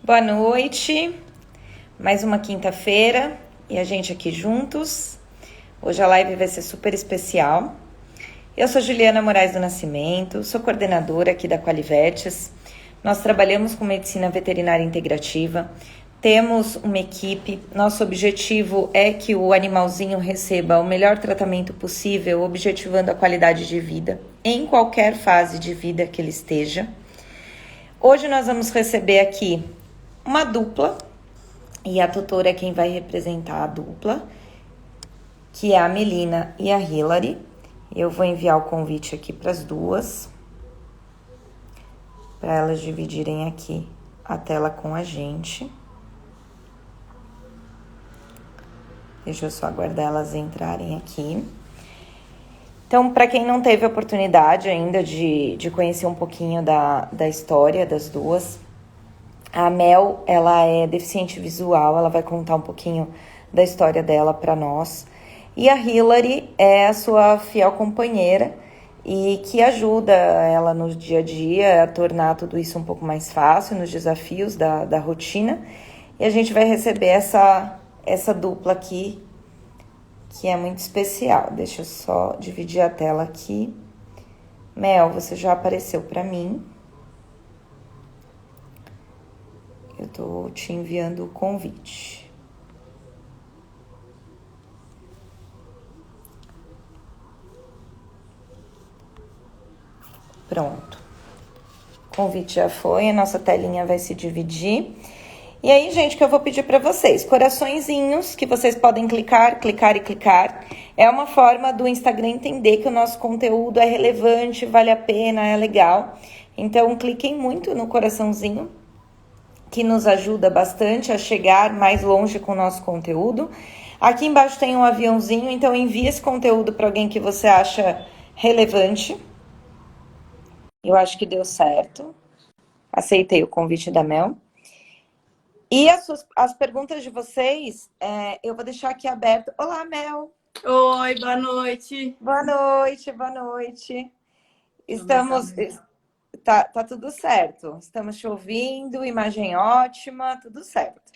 Boa noite, mais uma quinta-feira e a gente aqui juntos. Hoje a live vai ser super especial. Eu sou Juliana Moraes do Nascimento, sou coordenadora aqui da Qualivetes. Nós trabalhamos com medicina veterinária integrativa, temos uma equipe. Nosso objetivo é que o animalzinho receba o melhor tratamento possível, objetivando a qualidade de vida em qualquer fase de vida que ele esteja. Hoje nós vamos receber aqui uma dupla, e a tutora é quem vai representar a dupla, que é a Melina e a Hilary. Eu vou enviar o convite aqui para as duas, para elas dividirem aqui a tela com a gente. Deixa eu só aguardar elas entrarem aqui. Então, para quem não teve a oportunidade ainda de conhecer um pouquinho da história das duas, a Mel, ela é deficiente visual, ela vai contar um pouquinho da história dela para nós. E a Hilary é a sua fiel companheira e que ajuda ela no dia a dia a tornar tudo isso um pouco mais fácil, nos desafios da rotina. E a gente vai receber essa dupla aqui, que é muito especial. Deixa eu só dividir a tela aqui. Mel, você já apareceu para mim. Eu tô te enviando o convite. Pronto. O convite já foi, a nossa telinha vai se dividir. E aí, gente, o que eu vou pedir para vocês? Coraçõezinhos que vocês podem clicar, clicar e clicar. É uma forma do Instagram entender que o nosso conteúdo é relevante, vale a pena, é legal. Então, cliquem muito no coraçãozinho, que nos ajuda bastante a chegar mais longe com o nosso conteúdo. Aqui embaixo tem um aviãozinho, então envie esse conteúdo para alguém que você acha relevante. Eu acho que deu certo. Aceitei o convite da Mel. E as perguntas de vocês, eu vou deixar aqui aberto. Olá, Mel. Oi, boa noite. Boa noite, boa noite. Tá tudo certo. Estamos te ouvindo, imagem ótima, tudo certo.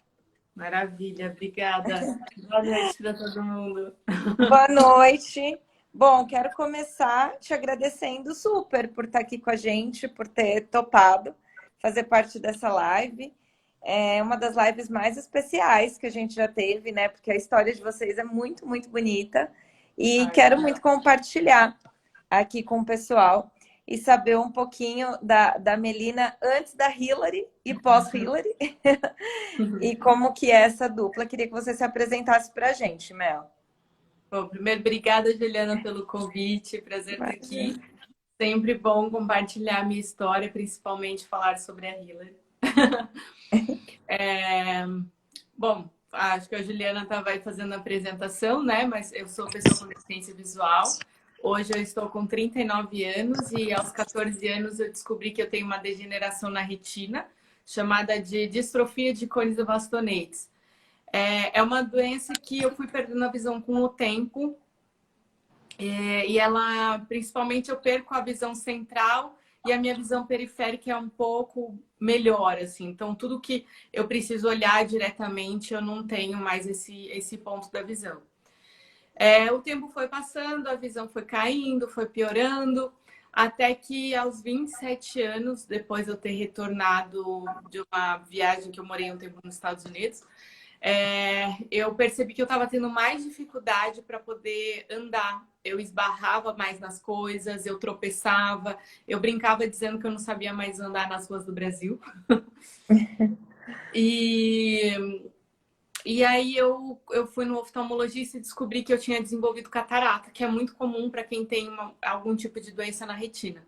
Maravilha, obrigada. Boa noite para todo mundo. Boa noite. Bom, quero começar te agradecendo super por estar aqui com a gente, por ter topado fazer parte dessa live. É uma das lives mais especiais que a gente já teve, né? Porque a história de vocês é muito, muito bonita. E quero muito compartilhar aqui com o pessoal e saber um pouquinho da Melina antes da Hilary e pós-Hilary. E como que é essa dupla. Queria que você se apresentasse pra gente, Mel. Bom, primeiro, obrigada, Juliana, pelo convite. Prazer estar aqui. Sempre bom compartilhar a minha história, principalmente falar sobre a Hilary. Bom, acho que a Juliana vai fazendo a apresentação, né? Mas eu sou pessoa com deficiência visual. Hoje eu estou com 39 anos e aos 14 anos eu descobri que eu tenho uma degeneração na retina, chamada de distrofia de cones e bastonetes. É uma doença que eu fui perdendo a visão com o tempo. E ela, principalmente, eu perco a visão central e a minha visão periférica é um pouco melhor, assim. Então, tudo que eu preciso olhar diretamente, eu não tenho mais esse ponto da visão. O tempo foi passando, a visão foi caindo, foi piorando, até que aos 27 anos, depois de eu ter retornado de uma viagem que eu morei um tempo nos Estados Unidos, eu percebi que eu estava tendo mais dificuldade para poder andar. Eu esbarrava mais nas coisas, eu tropeçava, eu brincava dizendo que eu não sabia mais andar nas ruas do Brasil. E aí eu fui no oftalmologista e descobri que eu tinha desenvolvido catarata, que é muito comum para quem tem algum tipo de doença na retina.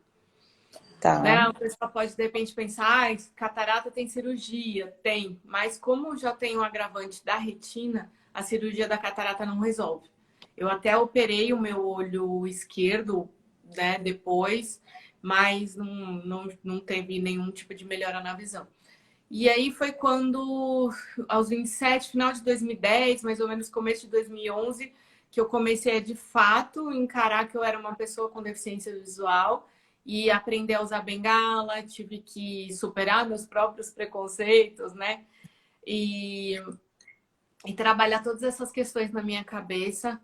Tá. Né? A pessoa pode, de repente, pensar, catarata tem cirurgia. Tem, mas como já tem um agravante da retina, a cirurgia da catarata não resolve. Eu até operei o meu olho esquerdo, né, depois, mas não teve nenhum tipo de melhora na visão. E aí foi quando, aos 27, final de 2010, mais ou menos começo de 2011, que eu comecei a, de fato, encarar que eu era uma pessoa com deficiência visual e aprender a usar bengala, tive que superar meus próprios preconceitos, né? E, e trabalhar todas essas questões na minha cabeça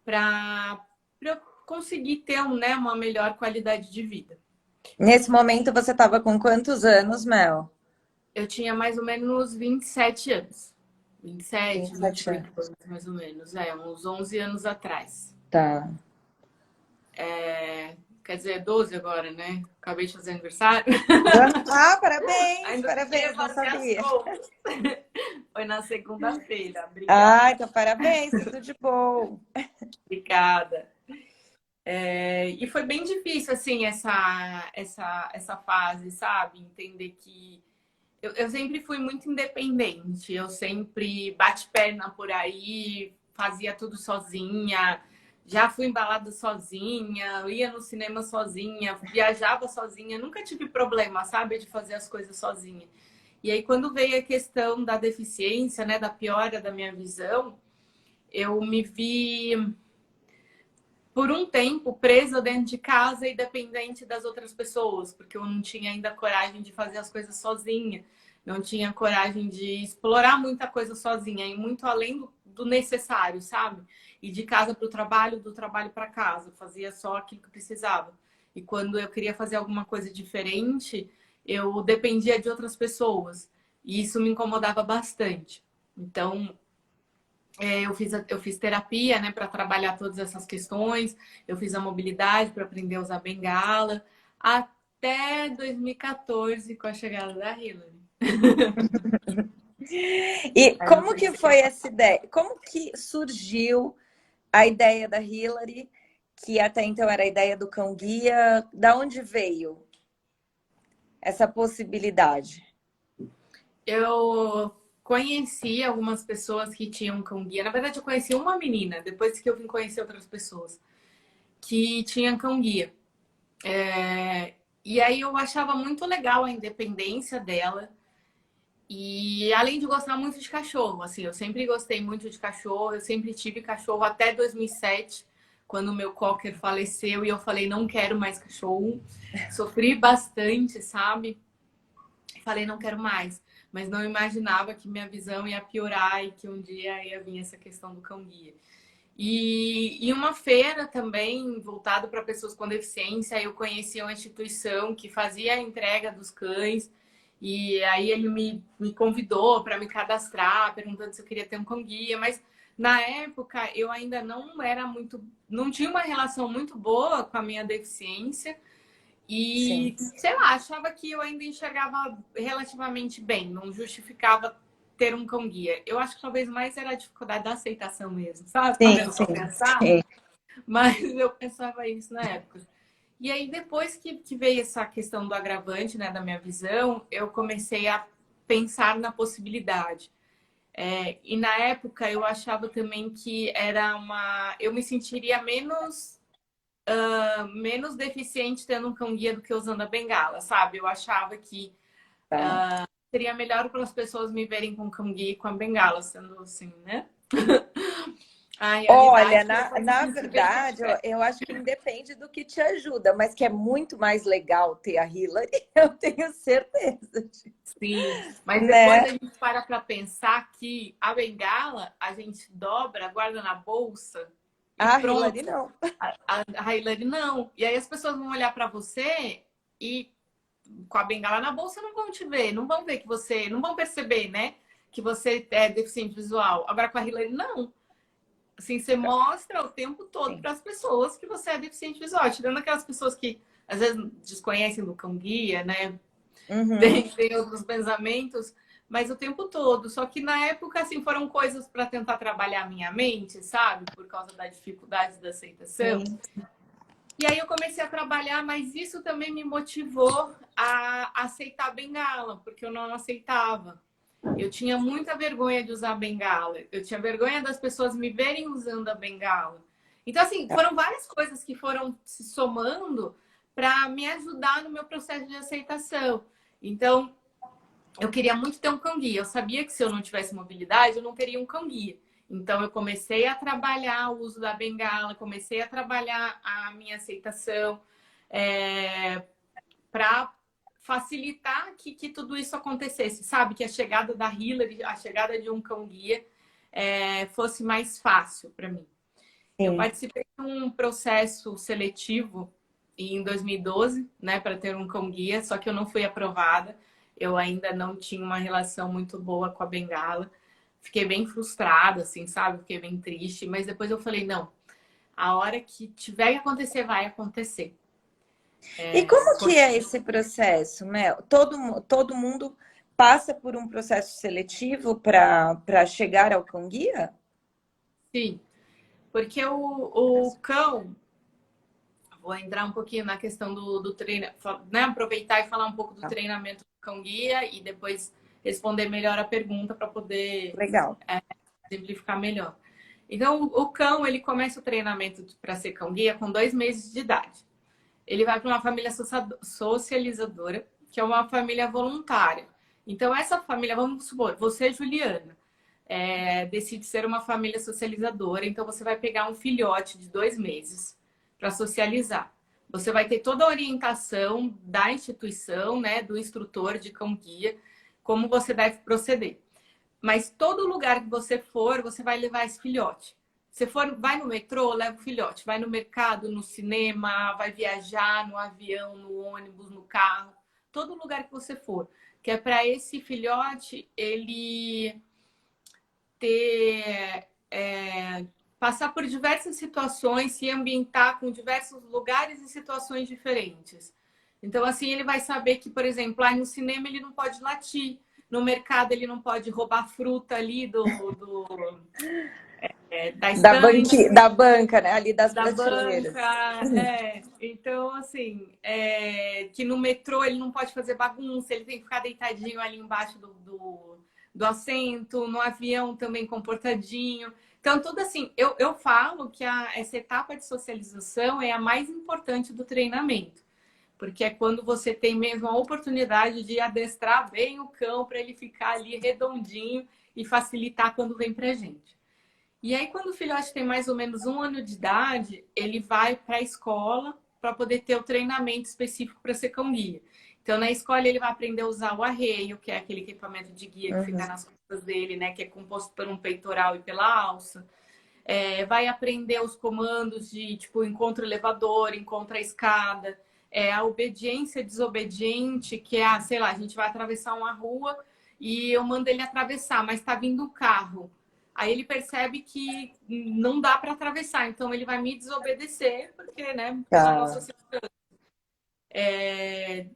para eu conseguir ter né, uma melhor qualidade de vida. Nesse momento você estava com quantos anos, Mel? Eu tinha mais ou menos 27 anos. 27, 27 28 anos. anos, mais ou menos. Uns 11 anos atrás. Tá. Quer dizer, 12 agora, né? Acabei de fazer aniversário. Ah, parabéns, Ainda queria parabéns, não fazer as sabia. contas. Foi na segunda-feira. Ah, Obrigada. então parabéns, tudo de bom. Obrigada. E foi bem difícil, assim, essa fase, sabe? Entender que eu sempre fui muito independente. Eu sempre bate perna por aí, fazia tudo sozinha. Já fui embalada sozinha, ia no cinema sozinha, viajava sozinha. Nunca tive problema, sabe? De fazer as coisas sozinha. E aí, quando veio a questão da deficiência, né? Da piora da minha visão, eu me vi por um tempo presa dentro de casa e dependente das outras pessoas, porque eu não tinha ainda coragem de fazer as coisas sozinha, não tinha coragem de explorar muita coisa sozinha, e muito além do necessário, sabe? E de casa para o trabalho, do trabalho para casa, eu fazia só aquilo que precisava. E quando eu queria fazer alguma coisa diferente, eu dependia de outras pessoas, e isso me incomodava bastante. Então, eu fiz terapia, né, para trabalhar todas essas questões. Eu fiz a mobilidade para aprender a usar bengala. Até 2014, com a chegada da Hillary. E Aí eu como que pensei, foi essa ideia? Como que surgiu a ideia da Hillary, que até então era a ideia do cão guia? Da onde veio essa possibilidade? eu conheci algumas pessoas que tinham cão guia. Na verdade, eu conheci uma menina, depois que eu vim conhecer outras pessoas, que tinham cão guia. E aí eu achava muito legal a independência dela. E além de gostar muito de cachorro, assim, eu sempre gostei muito de cachorro, eu sempre tive cachorro até 2007, quando o meu cocker faleceu e eu falei, não quero mais cachorro. Sofri bastante, sabe? Falei, não quero mais. Mas não imaginava que minha visão ia piorar e que um dia ia vir essa questão do cão-guia. E uma feira também, voltado para pessoas com deficiência, eu conheci uma instituição que fazia a entrega dos cães. E aí ele me convidou para me cadastrar, perguntando se eu queria ter um cão-guia. Mas na época eu ainda não era muito, não tinha uma relação muito boa com a minha deficiência. Sim. E, sei lá, achava que eu ainda enxergava relativamente bem, não justificava ter um cão-guia. Eu acho que talvez mais era a dificuldade da aceitação mesmo, sabe? Sim, Parando pra sim, pensar. sim. Mas eu pensava isso na época. E aí, depois que veio essa questão do agravante, né, da minha visão, eu comecei a pensar na possibilidade. E na época eu achava também que era uma. Eu me sentiria menos deficiente tendo um cão-guia do que usando a bengala, sabe? Eu achava que Tá. seria melhor para as pessoas me verem com o cão-guia e com a bengala, sendo assim, né? A Olha, realidade depois eu na percebi que verdade, eu acho que independe do que te ajuda, mas que é muito mais legal ter a Hillary, eu tenho certeza disso, sim. Mas depois a né? gente para pensar que a bengala a gente dobra, guarda na bolsa e A Hillary pronto. não. A Hillary não. E aí as pessoas vão olhar para você e com a bengala na bolsa não vão te ver, não vão ver que você, não vão perceber, né? Que você é deficiente visual. Agora com a Hillary, não. Assim, você mostra o tempo todo Sim. para as pessoas que você é deficiente visual, tirando aquelas pessoas que às vezes desconhecem do cão guia, né? Uhum. Tem outros pensamentos, mas o tempo todo. Só que na época, assim, foram coisas para tentar trabalhar a minha mente, sabe? Por causa da dificuldade da aceitação. Sim. E aí eu comecei a trabalhar, mas isso também me motivou a aceitar a bengala, porque eu não aceitava. Eu tinha muita vergonha de usar a bengala. Eu tinha vergonha das pessoas me verem usando a bengala. Então, assim, Tá. foram várias coisas que foram se somando para me ajudar no meu processo de aceitação. Então, eu queria muito ter um cão-guia. Eu sabia que se eu não tivesse mobilidade, eu não teria um cão-guia. Então, eu comecei a trabalhar o uso da bengala, comecei a trabalhar a minha aceitação. para facilitar que tudo isso acontecesse, sabe? Que a chegada da Hillary, a chegada de um cão-guia fosse mais fácil para mim. Eu Sim. participei de um processo seletivo em 2012, né, para ter um cão-guia, só que eu não fui aprovada. Eu ainda não tinha uma relação muito boa com a Bengala. Fiquei bem frustrada, assim, sabe? Fiquei bem triste. Mas depois eu falei, não, a hora que tiver que acontecer, vai acontecer. E como que Porque, é esse processo, Mel? Todo mundo passa por um processo seletivo para chegar ao cão-guia? sim, porque o cão, vou entrar um pouquinho na questão do treino, né? Aproveitar e falar um pouco do Tá. treinamento do cão-guia e depois responder melhor a pergunta para poder Legal. simplificar melhor. Então, o cão, ele começa o treinamento para ser cão-guia com 2 meses de idade. Ele vai para uma família socializadora, que é uma família voluntária. Então, essa família, vamos supor, você, Juliana, decide ser uma família socializadora, então você vai pegar um filhote de 2 meses para socializar. Você vai ter toda a orientação da instituição, né, do instrutor de cão-guia, como você deve proceder. Mas todo lugar que você for, você vai levar esse filhote. Você for, vai no metrô, leva o filhote. Vai no mercado, no cinema, vai viajar no avião, no ônibus, no carro. Todo lugar que você for. Que é para esse filhote, ele ter... passar por diversas situações, se ambientar com diversos lugares e situações diferentes. Então, assim, ele vai saber que, por exemplo, lá no cinema ele não pode latir. No mercado ele não pode roubar fruta ali da estante, Da banca, né? Ali das da prateleiras. banca. Então, assim, que no metrô ele não pode fazer bagunça, ele tem que ficar deitadinho ali embaixo do assento, no avião também comportadinho. Então, tudo assim, eu falo que essa etapa de socialização é a mais importante do treinamento. Porque é quando você tem mesmo a oportunidade de adestrar bem o cão para ele ficar ali redondinho e facilitar quando vem para a gente. E aí, quando o filhote tem mais ou menos 1 ano de idade, ele vai para a escola para poder ter o treinamento específico para ser cão-guia. Então, na escola, ele vai aprender a usar o arreio, que é aquele equipamento de guia que fica nas costas dele, né? Que é composto por um peitoral e pela alça. Vai aprender os comandos de, tipo, encontra o elevador, encontra a escada. A obediência desobediente, que é, sei lá, a gente vai atravessar uma rua e eu mando ele atravessar, mas está vindo um carro. Aí ele percebe que não dá para atravessar, então ele vai me desobedecer, porque, né, pela Tá. nossa segurança.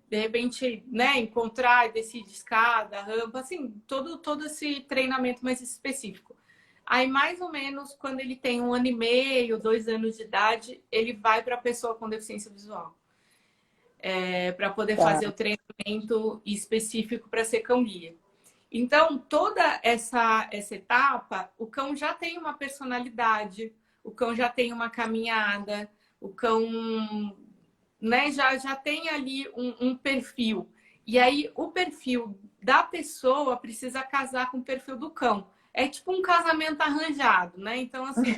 De repente, né, encontrar, decide escada, rampa, assim, todo esse treinamento mais específico. Aí, mais ou menos, quando ele tem 1 ano e meio, 2 anos de idade, ele vai para a pessoa com deficiência visual. Para poder Tá. fazer o treinamento específico para ser cão-guia. Então, toda essa etapa, o cão já tem uma personalidade, o cão já tem uma caminhada, o cão, né, já tem ali um perfil. E aí, o perfil da pessoa precisa casar com o perfil do cão. É tipo um casamento arranjado, né? Então, assim,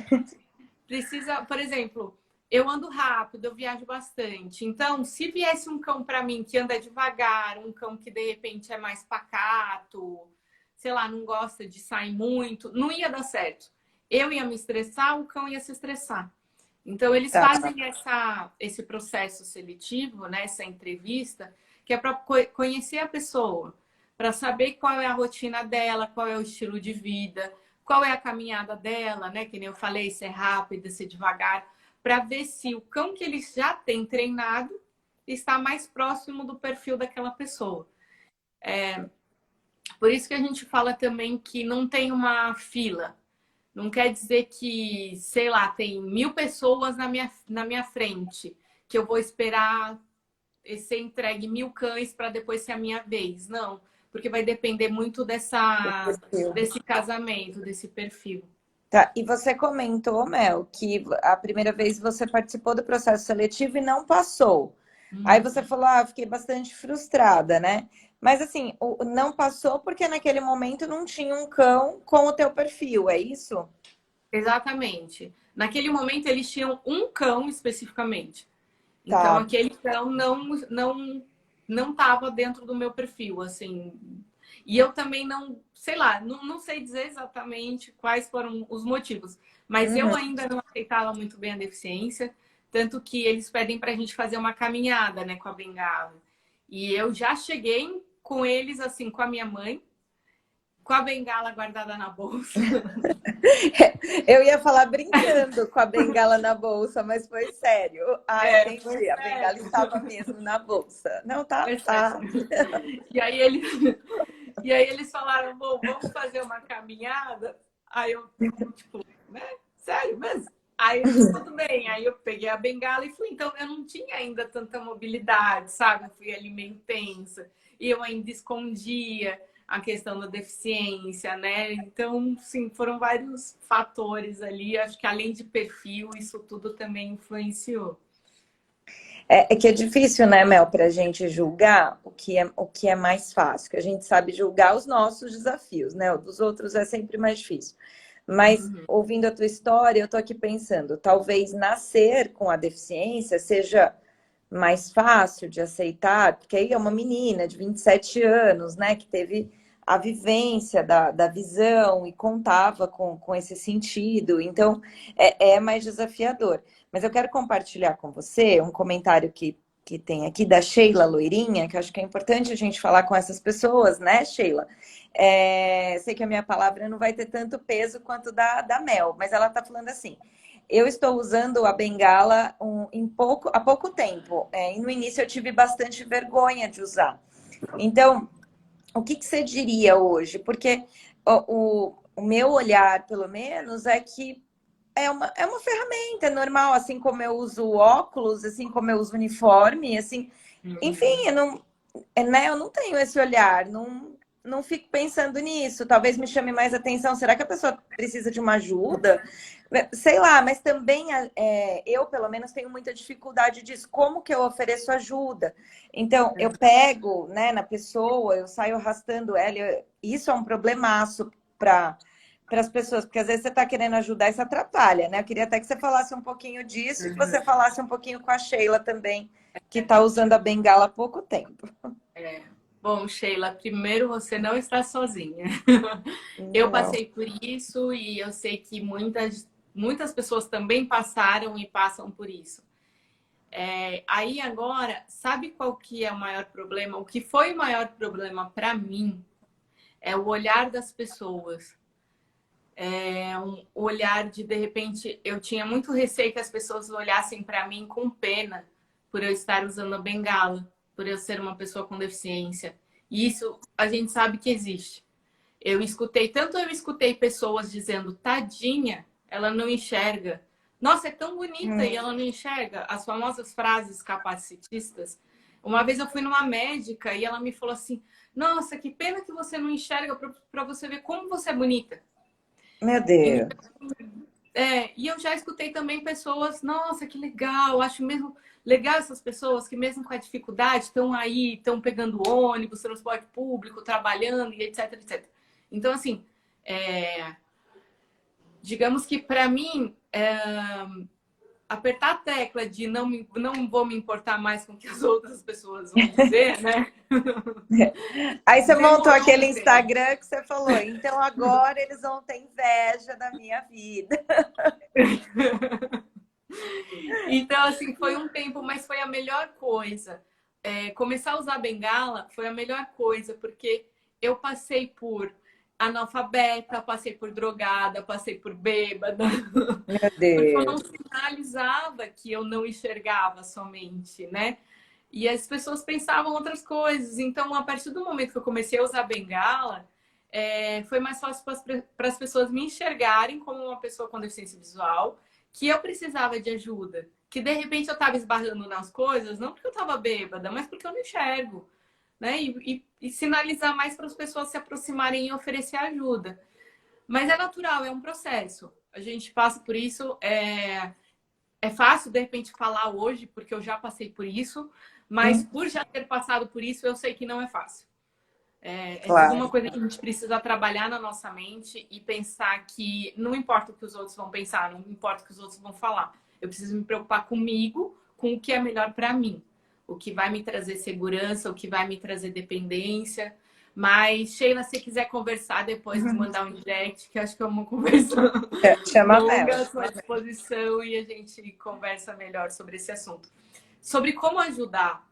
precisa, por exemplo, eu ando rápido, eu viajo bastante. Então, se viesse um cão para mim que anda devagar, um cão que de repente é mais pacato, sei lá, não gosta de sair muito, não ia dar certo. Eu ia me estressar, o cão ia se estressar. Então, eles Tá. fazem esse processo seletivo, né, essa entrevista, que é para conhecer a pessoa, para saber qual é a rotina dela, qual é o estilo de vida, qual é a caminhada dela, né? Que nem eu falei, se é rápida, se é devagar, para ver se o cão que eles já têm treinado está mais próximo do perfil daquela pessoa. Por isso que a gente fala também que não tem uma fila. Não quer dizer que, sei lá, tem 1000 pessoas na minha frente, que eu vou esperar ser entregue 1000 cães para depois ser a minha vez. Não, porque vai depender muito desse casamento, desse perfil. Tá. E você comentou, Mel, que a primeira vez você participou do processo seletivo e não passou. Aí você falou, fiquei bastante frustrada, né? Mas assim, não passou porque naquele momento não tinha um cão com o teu perfil, é isso? Exatamente. Naquele momento eles tinham um cão especificamente. Então, Tá. aquele cão não estava dentro do meu perfil, assim. E eu também não, sei lá, não sei dizer exatamente quais foram os motivos, mas eu Uhum. ainda não aceitava muito bem a deficiência, tanto que eles pedem para a gente fazer uma caminhada, né, com a bengala. E eu já cheguei com eles, assim, com a minha mãe, com a bengala guardada na bolsa. Eu ia falar brincando com a bengala na bolsa, mas foi sério. Ah, É, foi entendi. A bengala sério, estava mesmo na bolsa. Não, tá, foi tá. sério. E aí eles, e aí eles falaram, bom, vamos fazer uma caminhada. Aí eu, tipo, né? Sério mesmo? Aí eles, tudo bem. Aí eu peguei a bengala e fui. Então eu não tinha ainda tanta mobilidade, sabe? Eu fui ali meio tensa. E eu ainda escondia a questão da deficiência, né? Então, sim, foram vários fatores ali. Acho que além de perfil, isso tudo também influenciou. É que é difícil, né, Mel, para a gente julgar o que é mais fácil, que a gente sabe julgar os nossos desafios, né? O dos outros é sempre mais difícil. Mas, Uhum. ouvindo a tua história, eu tô aqui pensando, talvez nascer com a deficiência seja mais fácil de aceitar, porque aí é uma menina de 27 anos, né, que teve a vivência da visão e contava com esse sentido, então é mais desafiador. Mas eu quero compartilhar com você um comentário que tem aqui da Sheila Loirinha, que eu acho que é importante a gente falar com essas pessoas, né, Sheila? Sei que a minha palavra não vai ter tanto peso quanto da Mel, mas ela está falando assim. Eu estou usando a bengala há pouco tempo. E no início eu tive bastante vergonha de usar. Então, o que você diria hoje? Porque o meu olhar, pelo menos, é que é uma ferramenta, é normal, assim como eu uso óculos, assim como eu uso uniforme, assim. Enfim, Uhum. né, eu não tenho esse olhar, não fico pensando nisso. Talvez me chame mais atenção. Será que a pessoa precisa de uma ajuda? Sei lá, mas também eu, pelo menos, tenho muita dificuldade disso. Como que eu ofereço ajuda? Então, eu pego, né, na pessoa, eu saio arrastando ela. Isso é um problemaço para as pessoas, porque às vezes você está querendo ajudar e se atrapalha, né? Eu queria até que você falasse um pouquinho disso e que você falasse um pouquinho com a Sheila também, que está usando a bengala há pouco tempo. É. Bom, Sheila, primeiro você não está sozinha. Eu Não. passei por isso e eu sei que muitas pessoas também passaram e passam por isso. Aí agora, sabe qual que é o maior problema? O que foi o maior problema para mim é o olhar das pessoas. É um olhar de repente, eu tinha muito receio que as pessoas olhassem para mim com pena por eu estar usando a bengala, por eu ser uma pessoa com deficiência. E isso a gente sabe que existe. Eu escutei pessoas dizendo, tadinha, ela não enxerga. Nossa, é tão bonita e ela não enxerga. As famosas frases capacitistas. Uma vez eu fui numa médica e ela me falou assim: Nossa, que pena que você não enxerga para você ver como você é bonita. Meu Então, Deus. e eu já escutei também pessoas, nossa, que legal, acho mesmo legal essas pessoas que mesmo com a dificuldade estão aí, estão pegando ônibus, transporte público, trabalhando e etc, etc. Então, assim, digamos que para mim, apertar a tecla de não vou me importar mais com o que as outras pessoas vão dizer, né? Aí você montou Demorou aquele um tempo. Instagram que você falou, então agora eles vão ter inveja da minha vida. Então, assim, foi um tempo, mas foi a melhor coisa. Começar a usar bengala foi a melhor coisa, porque eu passei por analfabeta, passei por drogada, passei por bêbada, Meu porque eu não Deus. sinalizava que eu não enxergava somente, né? E as pessoas pensavam outras coisas. Então, a partir do momento que eu comecei a usar bengala, foi mais fácil para as pessoas me enxergarem como uma pessoa com deficiência visual, que eu precisava de ajuda. Que de repente eu estava esbarrando nas coisas, não porque eu estava bêbada, mas porque eu não enxergo. Né? E sinalizar mais para as pessoas se aproximarem e oferecer ajuda. Mas é natural, é um processo. A gente passa por isso. É fácil, de repente, falar hoje, porque eu já passei por isso, mas por já ter passado por isso, eu sei que não é fácil. É tudo uma Claro. coisa que a gente precisa trabalhar na nossa mente e pensar que não importa o que os outros vão pensar, não importa o que os outros vão falar. Eu preciso me preocupar comigo, com o que é melhor para mim. O que vai me trazer segurança, o que vai me trazer dependência. Mas, Sheila, se quiser conversar depois, me mandar um direct, que eu acho que é uma conversa Chama a Mel. longa à sua disposição e a gente conversa melhor sobre esse assunto. Sobre como ajudar.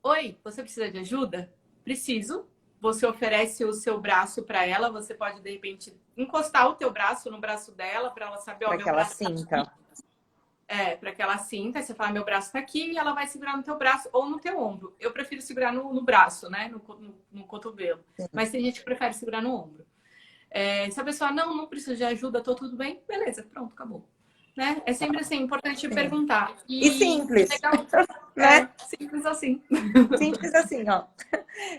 Oi, você precisa de ajuda? Preciso. Você oferece o seu braço para ela, você pode, de repente, encostar o teu braço no braço dela, para ela saber, ó, Para meu que ela braço tá sinta. aqui. Para que ela sinta, você fala, meu braço tá aqui, e ela vai segurar no teu braço ou no teu ombro. Eu prefiro segurar no braço, né? No cotovelo. Sim. Mas tem gente que prefere segurar no ombro. Se a pessoa, não preciso de ajuda, tô tudo bem, beleza, pronto, acabou. Né? É sempre assim, importante perguntar. E simples, legal, né? simples assim. Simples assim, ó.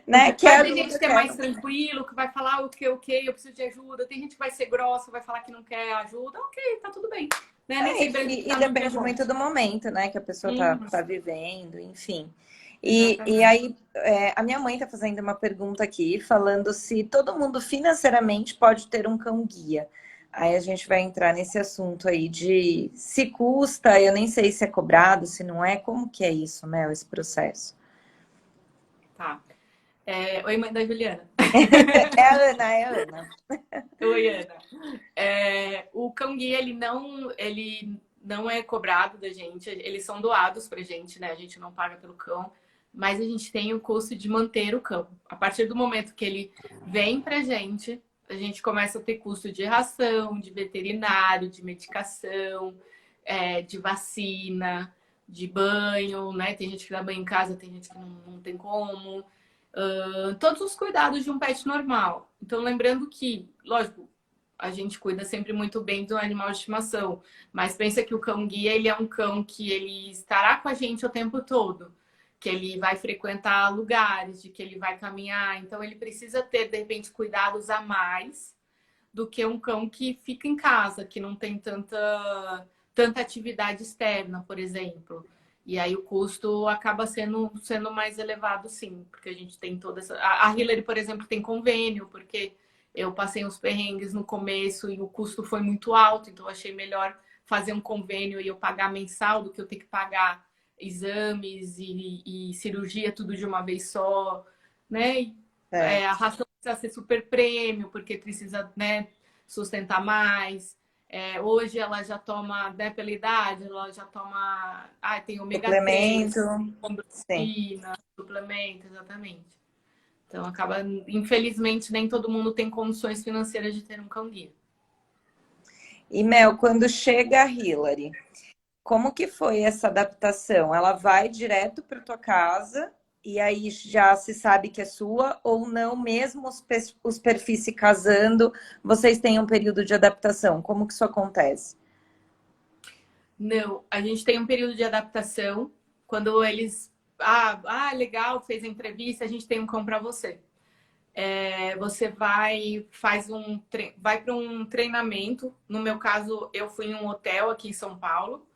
Né? Vai ter gente que é mais tranquilo, que vai falar o que, eu preciso de ajuda. Tem gente que vai ser grossa, vai falar que não quer ajuda. Ok, tá tudo bem. Né? Nem sempre E depende muito do momento, né? Que a pessoa tá vivendo, enfim. E aí, a minha mãe tá fazendo uma pergunta aqui, falando se todo mundo financeiramente pode ter um cão-guia. Aí a gente vai entrar nesse assunto aí de se custa, eu nem sei se é cobrado, se não é, como que é isso, Mel, esse processo? Tá. Oi, mãe da Juliana. É a Ana. Oi, Ana. O cão-guia, ele não é cobrado da gente, eles são doados pra gente, né? A gente não paga pelo cão, mas a gente tem o custo de manter o cão. A partir do momento que ele vem pra gente, a gente começa a ter custo de ração, de veterinário, de medicação, de vacina, de banho, né? Tem gente que dá banho em casa, tem gente que não tem como. Todos os cuidados de um pet normal. Então, lembrando que, lógico, a gente cuida sempre muito bem do animal de estimação, mas pensa que o cão-guia, ele é um cão que ele estará com a gente o tempo todo, que ele vai frequentar lugares, de que ele vai caminhar, então ele precisa ter, de repente, cuidados a mais do que um cão que fica em casa, que não tem tanta atividade externa, por exemplo. E aí o custo acaba sendo mais elevado, sim, porque a gente tem toda essa... A Hillary, por exemplo, tem convênio, porque eu passei uns perrengues no começo e o custo foi muito alto, então eu achei melhor fazer um convênio e eu pagar mensal do que eu ter que pagar exames e cirurgia tudo de uma vez só, né? A ração precisa ser super prêmio, porque precisa, né, sustentar mais. Hoje ela já toma, né, pela idade, ela já toma... tem ômega 3, proteína, suplemento, exatamente. Então, acaba, infelizmente, nem todo mundo tem condições financeiras de ter um cão-guia. E, Mel, quando chega a Hillary, como que foi essa adaptação? Ela vai direto para tua casa e aí já se sabe que é sua ou não, mesmo os perfis se casando, vocês têm um período de adaptação? Como que isso acontece? Não, a gente tem um período de adaptação. Quando eles... legal, fez a entrevista, a gente tem um cão para você. Você vai para um treinamento. No meu caso, eu fui em um hotel aqui em São Paulo.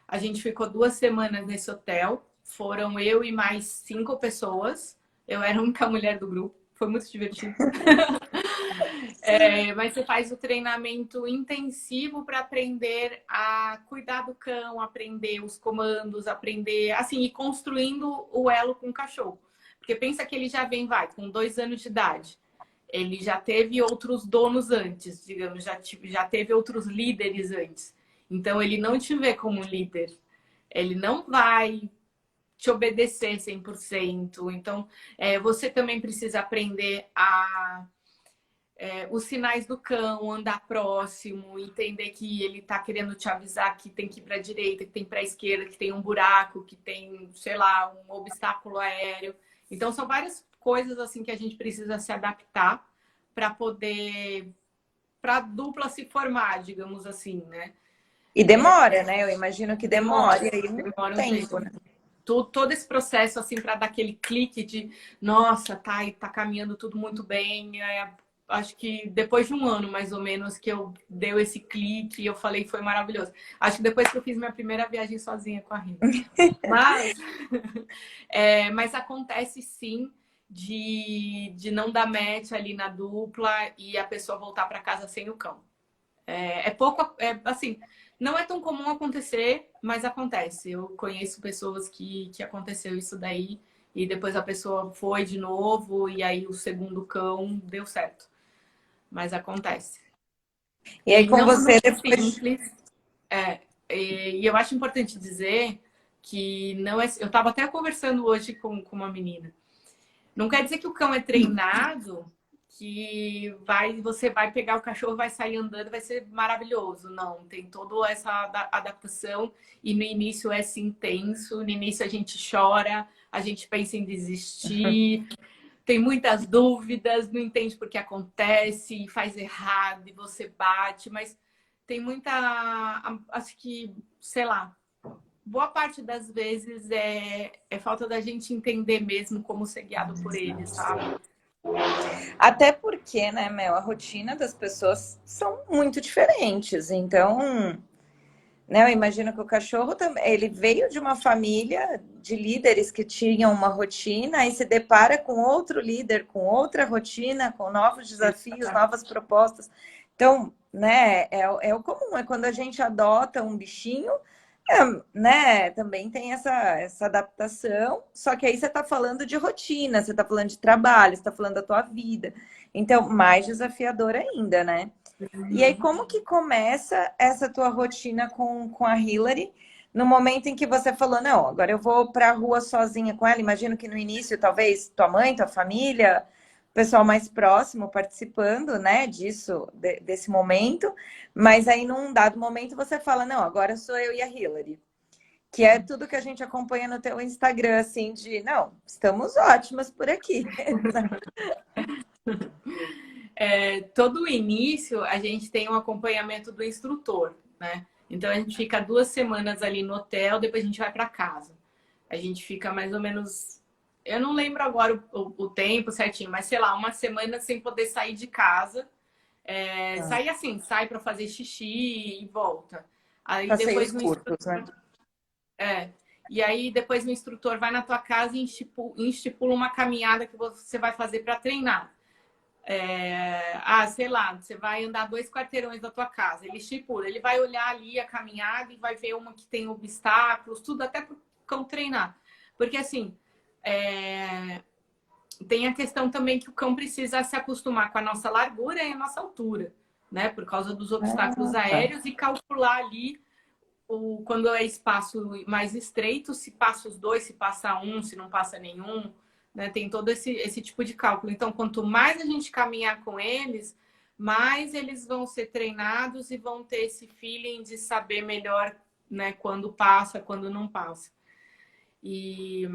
A gente ficou 2 semanas nesse hotel. Foram eu e mais 5 pessoas. Eu era a única mulher do grupo. Foi muito divertido. Mas você faz o treinamento intensivo para aprender a cuidar do cão, aprender os comandos, aprender, assim, ir construindo o elo com o cachorro. Porque pensa que ele já vem, com 2 anos de idade. Ele já teve outros donos antes, digamos, já teve outros líderes antes. Então, ele não te vê como líder. Ele não vai te obedecer 100%. Então, você também precisa aprender os sinais do cão, andar próximo, entender que ele tá querendo te avisar que tem que ir para a direita, que tem para a esquerda, que tem um buraco, que tem, sei lá, um obstáculo aéreo. Então, são várias coisas assim que a gente precisa se adaptar para a dupla se formar, digamos assim, né? E demora, né? Eu imagino que demore aí demora um tempo, tempo. né? Todo esse processo, assim, para dar aquele clique de nossa, tá caminhando tudo muito bem. Acho que depois de 1 ano, mais ou menos, que eu deu esse clique e eu falei que foi maravilhoso. Acho que depois que eu fiz minha primeira viagem sozinha com a Rita. Mas acontece sim de não dar match ali na dupla e a pessoa voltar para casa sem o cão. É pouco, assim, não é tão comum acontecer, mas acontece. Eu conheço pessoas que aconteceu isso daí e depois a pessoa foi de novo e aí o segundo cão deu certo. Mas acontece. E aí E com não você é depois. simples. É, e eu acho importante dizer que não é. Eu estava até conversando hoje com uma menina. Não quer dizer que o cão é treinado, que você vai pegar o cachorro, vai sair andando, vai ser maravilhoso. Não, tem toda essa adaptação e no início é assim, intenso. No início a gente chora, a gente pensa em desistir, tem muitas dúvidas, não entende por que acontece, faz errado e você bate, mas tem muita, acho que, sei lá, boa parte das vezes é falta da gente entender mesmo como ser guiado por ele, sabe? Até porque, né, Mel, a rotina das pessoas são muito diferentes. Então, né, eu imagino que o cachorro também, ele veio de uma família de líderes que tinham uma rotina e se depara com outro líder, com outra rotina, com novos desafios, novas propostas. Então, né, é o comum, é quando a gente adota um bichinho, é, né, também tem essa adaptação, só que aí você está falando de rotina, você está falando de trabalho, você está falando da tua vida. Então, mais desafiador ainda, né? E aí, como que começa essa tua rotina com a Hillary? No momento em que você falou, não, agora eu vou para a rua sozinha com ela. Imagino que no início, talvez tua mãe, tua família, o pessoal mais próximo participando, né, disso, desse momento. Mas aí, num dado momento, você fala, não, agora sou eu e a Hillary. Que é tudo que a gente acompanha no teu Instagram, assim, de, não, estamos ótimas por aqui. Todo o início a gente tem um acompanhamento do instrutor, né? Então a gente fica 2 semanas ali no hotel, depois a gente vai para casa. A gente fica mais ou menos, eu não lembro agora o tempo certinho, mas sei lá, uma semana sem poder sair de casa. Sair assim, sai para fazer xixi e volta. Aí Passeios depois no curtos, né? é. E aí depois o instrutor vai na tua casa e estipula uma caminhada que você vai fazer para treinar. Sei lá, você vai andar 2 quarteirões da tua casa. Ele estipula, ele vai olhar ali a caminhada e vai ver uma que tem obstáculos, tudo até para o cão treinar. Porque assim, tem a questão também que o cão precisa se acostumar com a nossa largura e a nossa altura, né? Por causa dos obstáculos Ah, tá. aéreos e calcular ali quando é espaço mais estreito, se passa os dois, se passa um, se não passa nenhum, né? Tem todo esse tipo de cálculo. Então, quanto mais a gente caminhar com eles, mais eles vão ser treinados e vão ter esse feeling de saber melhor, né, quando passa, quando não passa. E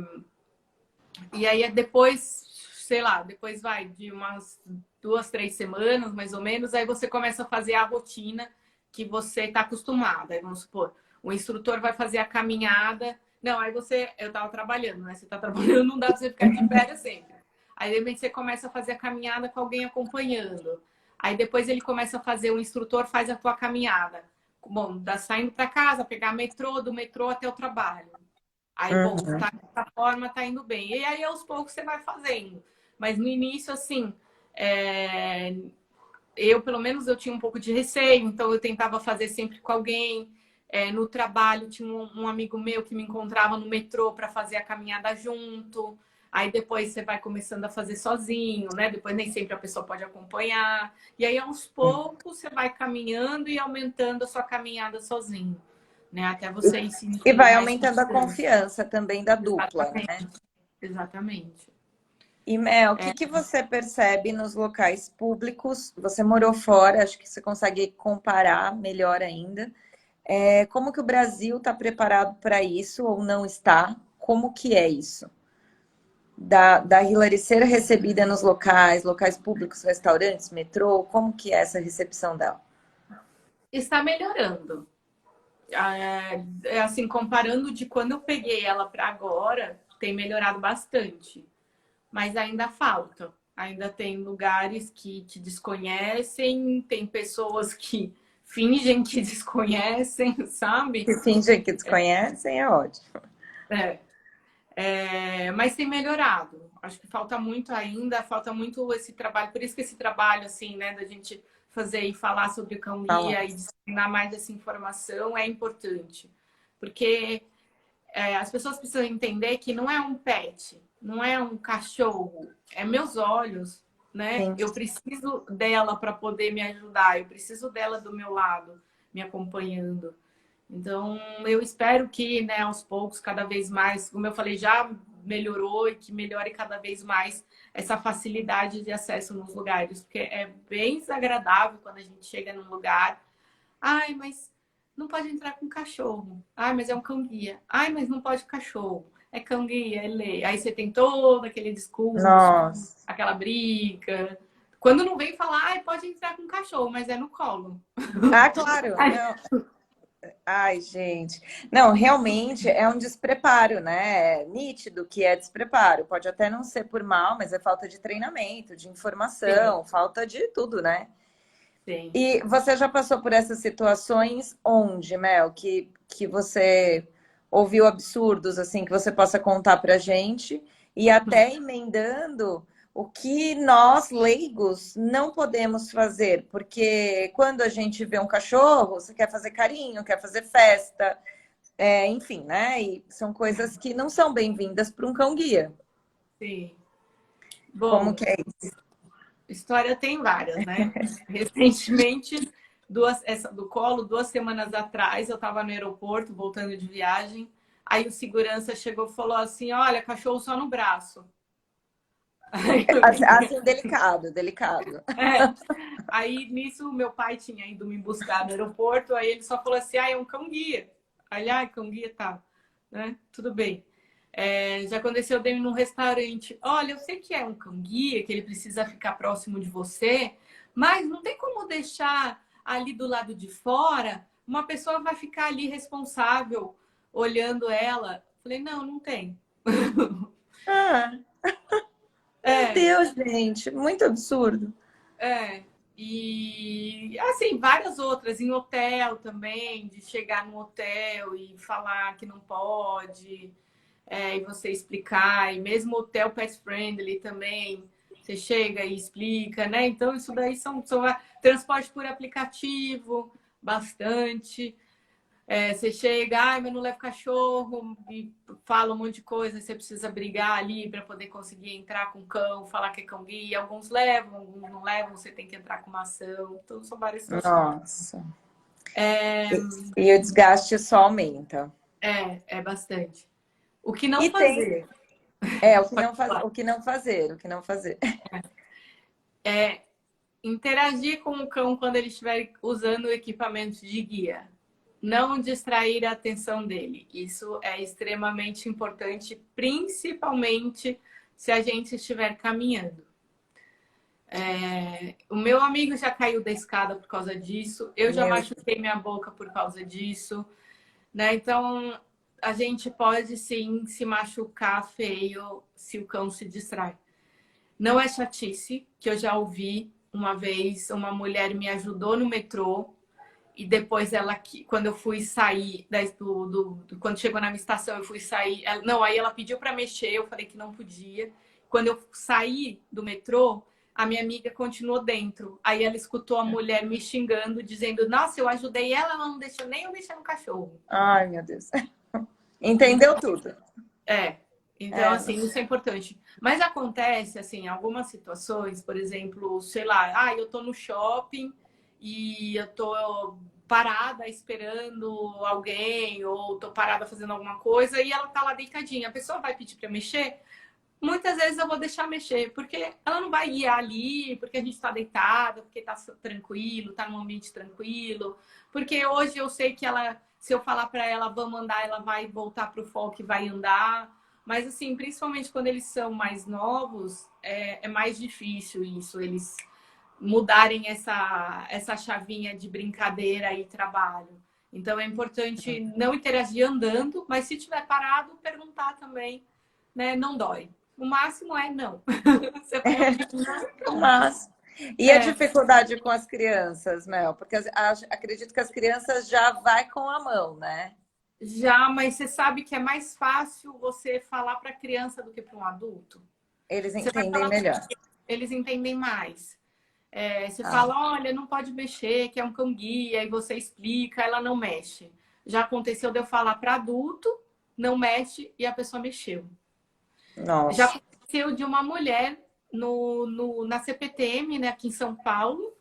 aí depois, sei lá, depois vai de umas 2, 3 semanas, mais ou menos, aí você começa a fazer a rotina que você está acostumada. Aí vamos supor, o instrutor vai fazer a caminhada. Não, aí eu tava trabalhando, né? Você tá trabalhando, não dá pra você ficar de férias sempre. Aí de repente você começa a fazer a caminhada com alguém acompanhando. Aí depois ele começa a fazer, o instrutor faz a tua caminhada. Bom, saindo para casa, pegar metrô, do metrô até o trabalho. Aí, bom, Uhum. tá dessa forma, tá indo bem. E aí, aos poucos, você vai fazendo. Mas no início, assim, eu, pelo menos, eu tinha um pouco de receio, então eu tentava fazer sempre com alguém. No trabalho, tinha um amigo meu que me encontrava no metrô para fazer a caminhada junto. Aí depois você vai começando a fazer sozinho, né? Depois nem sempre a pessoa pode acompanhar. E aí, aos poucos, você vai caminhando e aumentando a sua caminhada sozinho, né? Até você ir E sentindo vai mais aumentando a confiança. confiança também da dupla, né? Exatamente, exatamente. E Mel, o que que você percebe nos locais públicos? Você morou fora, acho que você consegue comparar melhor ainda. Como que o Brasil está preparado para isso ou não está? Como que é isso? Da Hillary ser recebida nos locais públicos, restaurantes, metrô, como que é essa recepção dela? Está melhorando. Assim, comparando de quando eu peguei ela para agora, tem melhorado bastante. Mas ainda falta. Ainda tem lugares que te desconhecem, tem pessoas que fingem que desconhecem, sabe? Se fingem que desconhecem, é ótimo. É. Mas tem melhorado. Acho que falta muito ainda, falta muito esse trabalho. Por isso que esse trabalho, assim, né, da gente fazer e falar sobre o cão-guia e disseminar mais essa informação é importante. Porque as pessoas precisam entender que não é um pet, não é um cachorro, é meus olhos, né? Sim. Eu preciso dela para poder me ajudar, eu preciso dela do meu lado, me acompanhando. Então, eu espero que, né, aos poucos, cada vez mais, como eu falei, já melhorou e que melhore cada vez mais essa facilidade de acesso nos lugares, porque é bem desagradável quando a gente chega num lugar. Ai, mas não pode entrar com cachorro. Ai, mas é um cão-guia. Ai, mas não pode cachorro. É cão-guia, é lei. Aí você tem todo aquele discurso, Nossa. aquela briga. Quando não vem falar, ai, pode entrar com cachorro, mas é no colo. Ah, claro. Não. Ai, gente. Não, realmente é um despreparo, né? É nítido que é despreparo. Pode até não ser por mal, mas é falta de treinamento, de informação, Sim. falta de tudo, né? Sim. E você já passou por essas situações onde, Mel, que você ouviu absurdos, assim, que você possa contar pra gente, e até emendando o que nós, leigos, não podemos fazer, porque quando a gente vê um cachorro, você quer fazer carinho, quer fazer festa, enfim, né? E são coisas que não são bem-vindas para um cão-guia. Sim. Como Bom, que é isso? história tem várias, né? Recentemente, essa do colo, 2 semanas atrás, eu estava no aeroporto, voltando de viagem. Aí o segurança chegou e falou assim: olha, cachorro só no braço. Aí, Assim, delicado, delicado. aí nisso, meu pai tinha ido me buscar no aeroporto. Aí ele só falou assim: ah, é um cão-guia. Aí, cão-guia tá, né? Tudo bem. Já aconteceu dele num restaurante. Olha, eu sei que é um cão-guia, que ele precisa ficar próximo de você, mas não tem como deixar ali do lado de fora. Uma pessoa vai ficar ali responsável, olhando ela. Falei, não, não tem. Ah, meu É, Deus, gente, muito absurdo. é. E assim, várias outras, em hotel também, de chegar no hotel e falar que não pode. E você explicar, e mesmo hotel pet friendly também, você chega e explica, né? Então, isso daí são transporte por aplicativo, bastante. Você chega, ai, mas não leva cachorro, e fala um monte de coisa, você precisa brigar ali para poder conseguir entrar com o cão, falar que é cão guia. Alguns levam, alguns não levam, você tem que entrar com uma ação. Então, são várias situações. Nossa. E o desgaste só aumenta. É bastante. O que não E tem, fazer? o que Pode não faz, falar. o que não fazer, o que não fazer. Interagir com o cão quando ele estiver usando o equipamento de guia. Não distrair a atenção dele. Isso é extremamente importante, principalmente se a gente estiver caminhando. O meu amigo já caiu da escada por causa disso. Eu já Meu, machuquei minha boca por causa disso. Né? Então, a gente pode sim se machucar feio se o cão se distrai. Não é chatice, que eu já ouvi uma vez, uma mulher me ajudou no metrô e depois ela, quando eu fui sair, quando chegou na minha estação, eu fui sair. Não, aí ela pediu para mexer, eu falei que não podia. Quando eu saí do metrô, a minha amiga continuou dentro. Aí ela escutou a mulher me xingando, dizendo: nossa, eu ajudei ela, ela não deixou nem eu mexer no cachorro. ai, meu Deus. Entendeu tudo. É, então, É, assim, isso é importante. Mas acontece, assim, algumas situações, por exemplo, sei lá, eu tô no shopping e eu tô parada esperando alguém, ou tô parada fazendo alguma coisa e ela tá lá deitadinha. A pessoa vai pedir para mexer? Muitas vezes eu vou deixar mexer, porque ela não vai guiar ali, porque a gente tá deitada, porque tá tranquilo, tá num ambiente tranquilo. Porque hoje eu sei que ela, se eu falar para ela, vamos andar, ela vai voltar pro foco e vai andar. Mas, assim, principalmente quando eles são mais novos, é mais difícil isso, eles mudarem essa chavinha de brincadeira e trabalho. Então, é importante não interagir andando, mas se tiver parado, perguntar também, né? Não dói. O máximo é não. Você fala não, pronto. mas... E a dificuldade com as crianças, Mel? Porque acredito que as crianças já vai com a mão, né? Já, mas você sabe que é mais fácil você falar para a criança do que para um adulto? Eles Você vai entendem falar, melhor. eles entendem mais. Você Ah, fala, olha, não pode mexer, que é um cão-guia, e você explica, ela não mexe. Já aconteceu de eu falar para adulto, não mexe, e a pessoa mexeu. Já nossa. aconteceu de uma mulher na CPTM, né, aqui em São Paulo,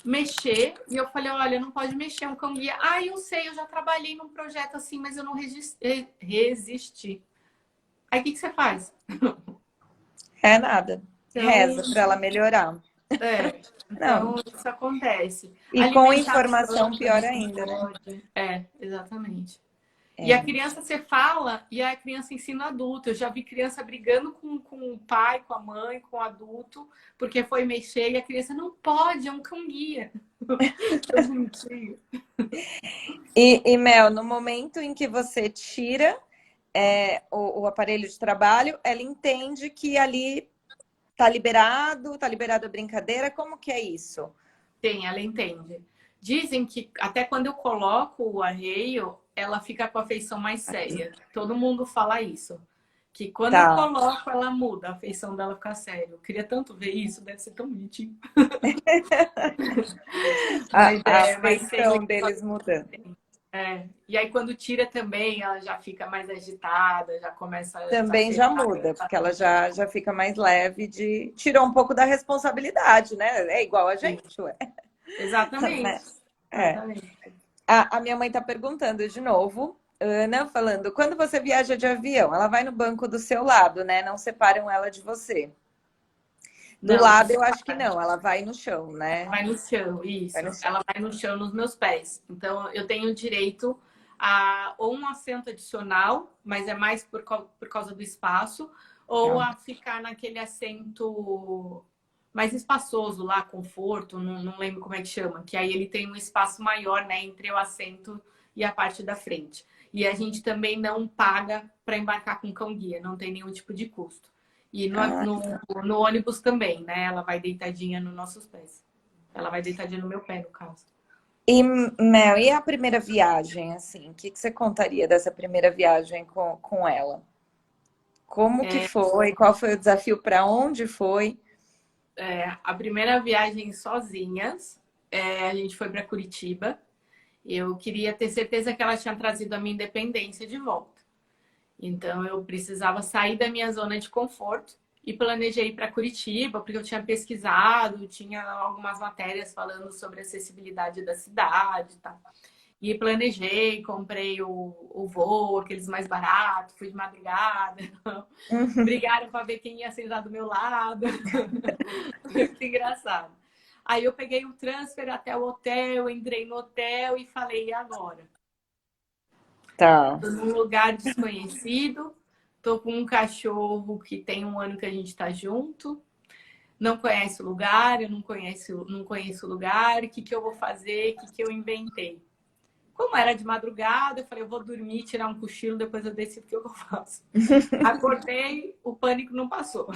mexer, e eu falei, olha, não pode mexer, é um cão-guia. Ah, eu sei, eu já trabalhei num projeto assim, mas eu não resisti. Aí o que você faz? É nada. Então, Reza para ela melhorar. Não. então isso acontece. E com informação Alimentação pior também não ainda, né? pode. Exatamente. E a É. criança, você fala e a criança ensina o adulto. Eu já vi criança brigando com o pai, com a mãe, com o adulto, porque foi mexer e a criança não pode, é um cão-guia. Tão bonitinho. E, Mel, no momento em que você tira o aparelho de trabalho, ela entende que ali tá liberado a brincadeira. Como que é isso? Tem, ela entende. Dizem que até quando eu coloco o arreio, ela fica com a feição mais séria. Todo mundo fala isso. Que quando eu Tá. coloco, ela muda, a feição dela fica séria. Eu queria tanto ver isso, deve ser tão bonitinho. A, Mas, a mas tem feição deles mudando. E aí quando tira também, ela já fica mais agitada, já começa a Também já exagerar. muda, porque ela já fica mais leve de. Tirou um pouco da responsabilidade, né? É igual a gente, ué. Exatamente. Né? É. Exatamente. A minha mãe tá perguntando de novo, Ana, falando, quando você viaja de avião, ela vai no banco do seu lado, né? Não separam ela de você. Do Não, não lado, se eu acho que não, ela vai no chão, né? vai no chão, Vai isso. no chão. Ela vai no chão nos meus pés. Então, eu tenho direito a ou um assento adicional, mas é mais por causa do espaço, ou Tá. a ficar naquele assento mais espaçoso lá, conforto, não lembro como é que chama, que aí ele tem um espaço maior, né, entre o assento e a parte da frente. E a gente também não paga para embarcar com cão-guia, não tem nenhum tipo de custo. E Ah, no ônibus também, né? Ela vai deitadinha nos nossos pés. Ela vai deitadinha no meu pé, no caso. e, Mel, e a primeira viagem, assim? O que você contaria dessa primeira viagem com ela? Como que foi? Qual foi o desafio? Para onde foi? A primeira viagem sozinhas, a gente foi para Curitiba. Eu queria ter certeza que ela tinha trazido a minha independência de volta. Então eu precisava sair da minha zona de conforto e planejei ir para Curitiba, porque eu tinha pesquisado, tinha algumas matérias falando sobre a acessibilidade da cidade e tal. E planejei, comprei o voo, aqueles mais baratos, fui de madrugada. Brigaram para ver quem ia sentar do meu lado. Foi muito engraçado. Aí eu peguei o transfer até o hotel, entrei no hotel e falei, e agora? Tá. Tô num lugar desconhecido, tô com um cachorro que tem um ano que a gente tá junto, não conhece o lugar, eu não conheço o lugar, o que que eu vou fazer, o que que eu inventei? Como era de madrugada, eu falei, eu vou dormir, tirar um cochilo, depois eu decido o que eu faço. Acordei, o pânico não passou.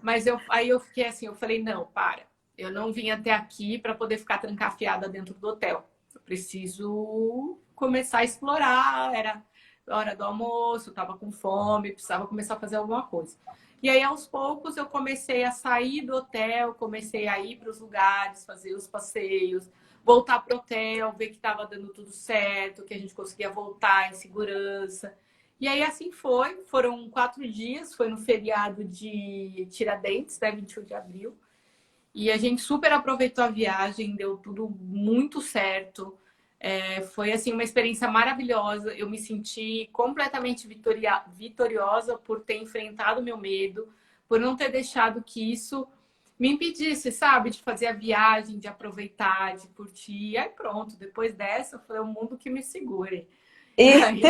Mas aí eu fiquei assim, eu falei, não, para. Eu não vim até aqui para poder ficar trancafiada dentro do hotel. Eu preciso começar a explorar. Era hora do almoço, eu estava com fome, precisava começar a fazer alguma coisa. E aí, aos poucos, eu comecei a sair do hotel, comecei a ir para os lugares, fazer os passeios, voltar para o hotel, ver que estava dando tudo certo, que a gente conseguia voltar em segurança. E aí assim foi, foram 4 dias, foi no feriado de Tiradentes, né, 21 de abril. E a gente super aproveitou a viagem, deu tudo muito certo. Foi assim uma experiência maravilhosa. Eu me senti completamente vitoriosa por ter enfrentado o meu medo, por não ter deixado que isso me impedisse, sabe, de fazer a viagem, de aproveitar, de curtir. E aí pronto, depois dessa foi o mundo que me segure. E E aí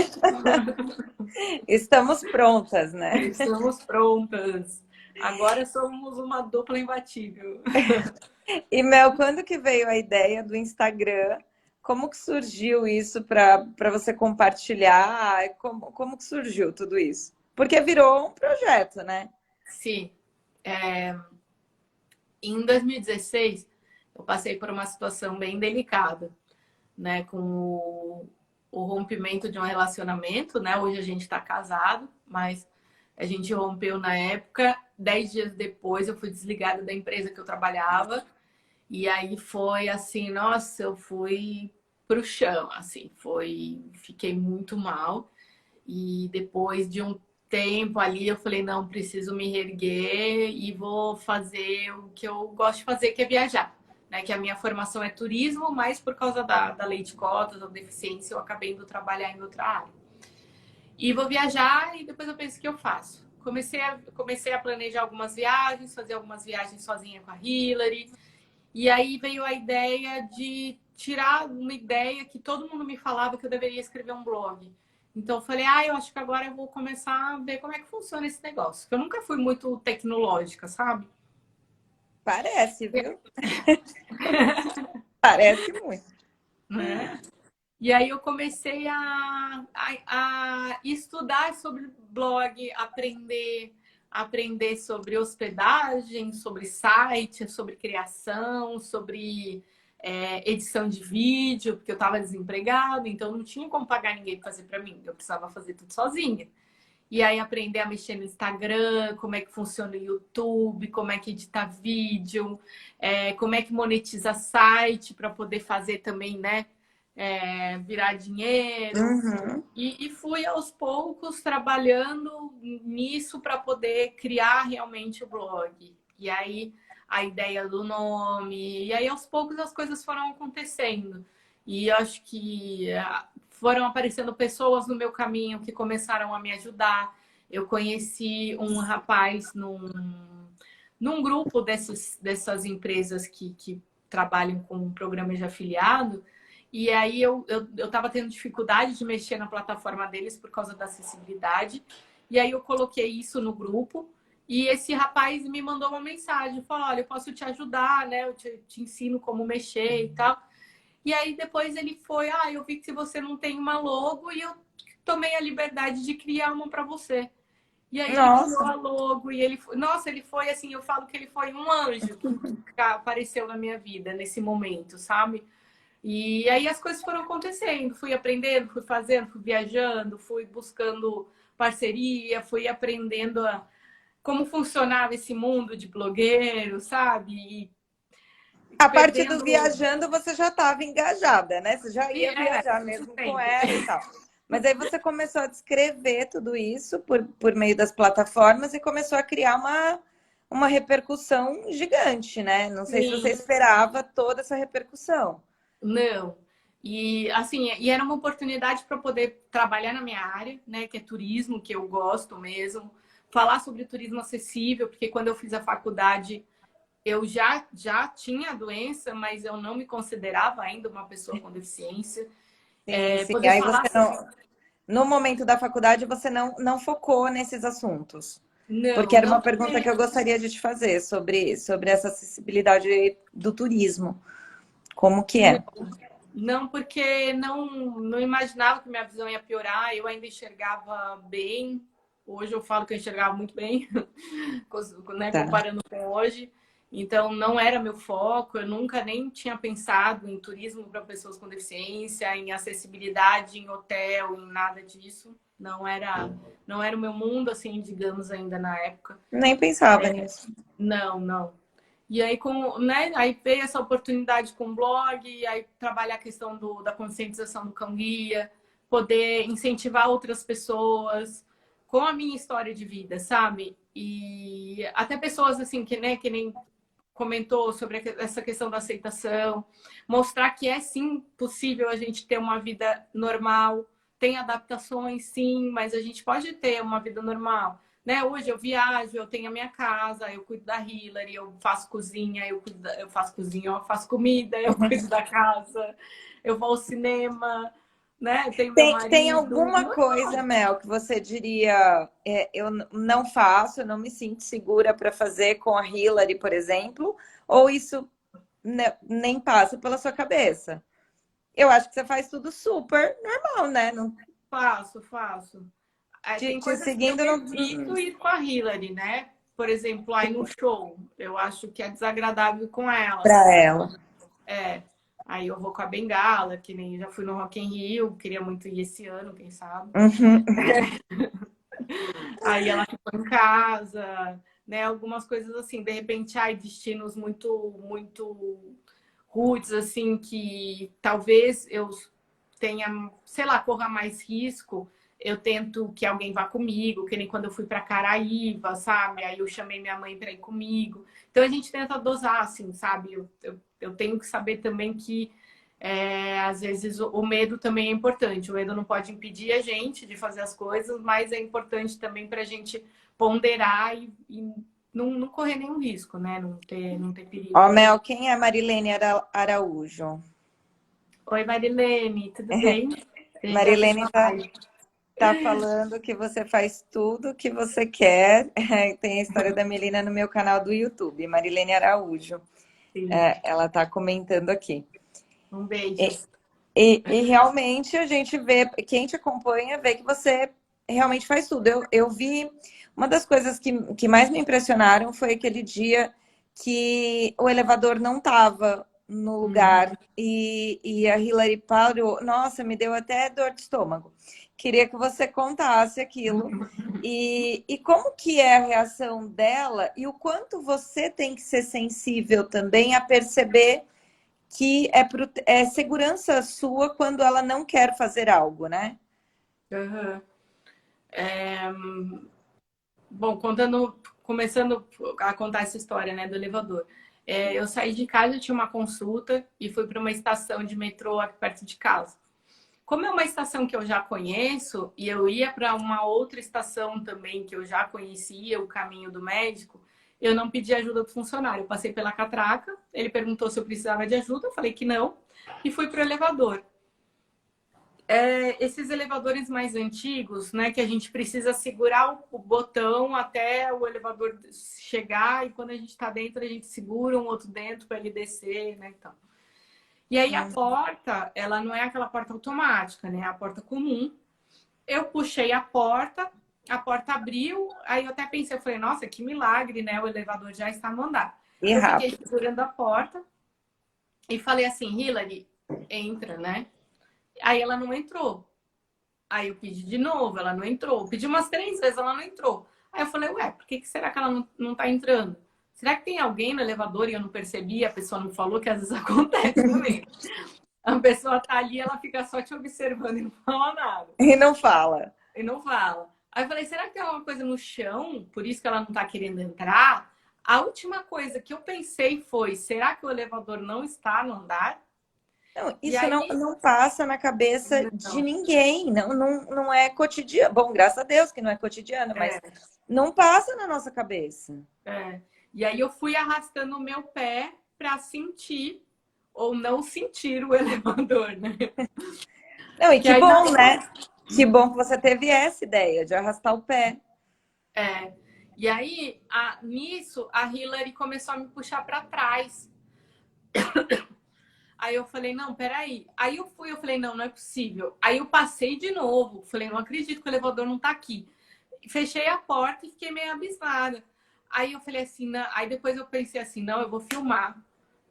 estamos prontas, né? estamos prontas. Agora somos uma dupla imbatível. E Mel, quando que veio a ideia do Instagram? Como que surgiu isso para você compartilhar? Como que surgiu tudo isso? Porque virou um projeto, né? Sim. Em 2016, eu passei por uma situação bem delicada, né? Com o rompimento de um relacionamento, né? Hoje a gente está casado, mas a gente rompeu na época. 10 dias depois, eu fui desligada da empresa que eu trabalhava. E aí foi assim, nossa, eu fui pro chão, assim, fiquei muito mal. E depois de um tempo ali, eu falei, não, preciso me reerguer e vou fazer o que eu gosto de fazer, que é viajar. Né? Que a minha formação é turismo, mas por causa da lei de cotas, da deficiência, eu acabei indo trabalhar em outra área. E vou viajar e depois eu penso o que eu faço. Comecei a planejar algumas viagens, fazer algumas viagens sozinha com a Hillary. E aí veio a ideia de tirar uma ideia que todo mundo me falava que eu deveria escrever um blog. Então eu falei, eu acho que agora eu vou começar a ver como é que funciona esse negócio. Eu nunca fui muito tecnológica, sabe? Parece, viu? Parece muito. Né? E aí eu comecei a estudar sobre blog, aprender sobre hospedagem, sobre site, sobre criação, sobre edição de vídeo, porque eu estava desempregada, então não tinha como pagar ninguém para fazer para mim, eu precisava fazer tudo sozinha. E aí aprender a mexer no Instagram, como é que funciona o YouTube, como é que edita vídeo, como é que monetiza site para poder fazer também, né? Virar dinheiro. Uhum. E fui aos poucos trabalhando nisso para poder criar realmente o blog. E aí a ideia do nome, e aí aos poucos as coisas foram acontecendo. E eu acho que foram aparecendo pessoas no meu caminho que começaram a me ajudar. Eu conheci um rapaz num grupo dessas empresas que trabalham com um programa de afiliado. E aí eu estava tendo dificuldade de mexer na plataforma deles por causa da acessibilidade. E aí eu coloquei isso no grupo. E esse rapaz me mandou uma mensagem, falou, olha, eu posso te ajudar, né? Eu te ensino como mexer e tal. E aí depois ele foi, eu vi que você não tem uma logo e eu tomei a liberdade de criar uma para você. E aí ele criou Nossa. a logo e ele foi assim, eu falo que ele foi um anjo que apareceu na minha vida nesse momento, sabe? E aí as coisas foram acontecendo, fui aprendendo, fui fazendo, fui viajando, fui buscando parceria, fui aprendendo como funcionava esse mundo de blogueiro, sabe? E A parte do perdendo. viajando você já estava engajada, né? Você já ia viajar Isso mesmo com sempre. ela e tal. Mas aí você começou a descrever tudo isso por meio das plataformas e começou a criar uma repercussão gigante, né? Não sei se você Sim, esperava toda essa repercussão. não. E assim, era uma oportunidade para poder trabalhar na minha área, né, que é turismo, que eu gosto mesmo, falar sobre turismo acessível, porque quando eu fiz a faculdade eu já tinha a doença, mas eu não me considerava ainda uma pessoa com deficiência. Sim, sim. Poder Aí você falar sobre. não, no momento da faculdade você não focou nesses assuntos. Porque Não, era não uma pergunta que porque. eu gostaria de te fazer sobre essa acessibilidade do turismo. Como que Não, é? não porque não imaginava que minha visão ia piorar, eu ainda enxergava bem. Hoje eu falo que eu enxergava muito bem, né, Tá. comparando com hoje. Então, não era meu foco, eu nunca nem tinha pensado em turismo para pessoas com deficiência, em acessibilidade, em hotel, em nada disso. Não era o meu mundo, assim, digamos, ainda na época. Nem pensava nisso. Não, não. E aí, né, aí veio essa oportunidade com o blog, aí trabalhar a questão da conscientização do cão-guia, poder incentivar outras pessoas com a minha história de vida, sabe? E até pessoas assim que nem comentou sobre essa questão da aceitação, mostrar que é sim possível a gente ter uma vida normal, tem adaptações sim, mas a gente pode ter uma vida normal. Né? Hoje eu viajo, eu tenho a minha casa, eu cuido da Hillary, eu faço cozinha, eu faço cozinha, eu faço comida, eu cuido da casa, eu vou ao cinema, né? Tenho meu Tem marido. alguma coisa, Mel, que você diria, eu não faço, eu não me sinto segura para fazer com a Hillary, por exemplo, ou isso nem passa pela sua cabeça? Eu acho que você faz tudo super normal, né? Não, Faço. Tem te coisas que eu seguindo, não, evito ir com a Hillary, né? Por exemplo, aí no show, eu acho que é desagradável com ela, para sabe? ela. É. Aí eu vou com a bengala, que nem já fui no Rock in Rio, queria muito ir esse ano, quem sabe. Uhum. Aí ela ficou em casa. né? Algumas coisas assim, de repente, ai, destinos muito roots, assim, que talvez eu tenha, sei lá, corra mais risco, eu tento que alguém vá comigo, que nem quando eu fui para Caraíva, sabe? Aí eu chamei minha mãe para ir comigo. Então a gente tenta dosar, assim, sabe? Eu tenho que saber também que às vezes o medo também é importante. O medo não pode impedir a gente de fazer as coisas, mas é importante também para a gente ponderar e não correr nenhum risco, né? Não ter perigo. Ó, Mel, quem é Marilene Araújo? Oi, Marilene, tudo bem? Bem-vinda à Marilene live. tá falando que você faz tudo que você quer. Tem a história da Melina no meu canal do YouTube, Marilene Araújo. Sim. Ela tá comentando aqui. Um beijo. E realmente a gente vê, quem te acompanha vê que você realmente faz tudo. Eu vi, uma das coisas que mais me impressionaram foi aquele dia que o elevador não estava no lugar e a Hillary parou. Nossa, me deu até dor de estômago. Queria que você contasse aquilo. E como que é a reação dela e o quanto você tem que ser sensível também a perceber que é segurança sua quando ela não quer fazer algo, né? Uhum. Bom, começando a contar essa história, né, do elevador. Eu saí de casa, eu tinha uma consulta e fui para uma estação de metrô aqui perto de casa. Como é uma estação que eu já conheço e eu ia para uma outra estação também que eu já conhecia, o caminho do médico, eu não pedi ajuda do funcionário. Eu passei pela catraca, ele perguntou se eu precisava de ajuda, eu falei que não e fui para o elevador. Esses elevadores mais antigos, né, que a gente precisa segurar o botão até o elevador chegar e quando a gente está dentro a gente segura um outro dentro para ele descer, né, então. E aí a porta, ela não é aquela porta automática, né, é a porta comum. Eu puxei a porta abriu, aí eu até pensei, eu falei, nossa, que milagre, né, o elevador já está no andar. E Eu fiquei rápido. segurando a porta e falei assim, Hillary, entra, né? Aí ela não entrou. Aí eu pedi de novo, ela não entrou. Pedi umas 3 vezes, ela não entrou. Aí eu falei, ué, por que será que ela não tá entrando? Será que tem alguém no elevador e eu não percebi? A pessoa não falou, que às vezes acontece também. A pessoa tá ali, ela fica só te observando e não fala nada. E não fala. E não fala. Aí eu falei, será que tem alguma coisa no chão? Por isso que ela não tá querendo entrar? A última coisa que eu pensei foi, será que o elevador não está no andar? Não, E isso aí, não passa na cabeça de não. ninguém. Não é cotidiano. Bom, graças a Deus que não é cotidiano, mas É. não passa na nossa cabeça. E aí eu fui arrastando o meu pé para sentir ou não sentir o elevador, né? Não, e Que que aí bom, né? Que bom que você teve essa ideia de arrastar o pé. E aí, nisso, a Hillary começou a me puxar para trás. Aí eu falei, não, peraí. Aí eu falei, não é possível. Aí eu passei de novo. Falei, não acredito que o elevador não tá aqui. Fechei a porta e fiquei meio abismada. Aí eu falei assim, não... aí depois eu pensei assim, não, eu vou filmar.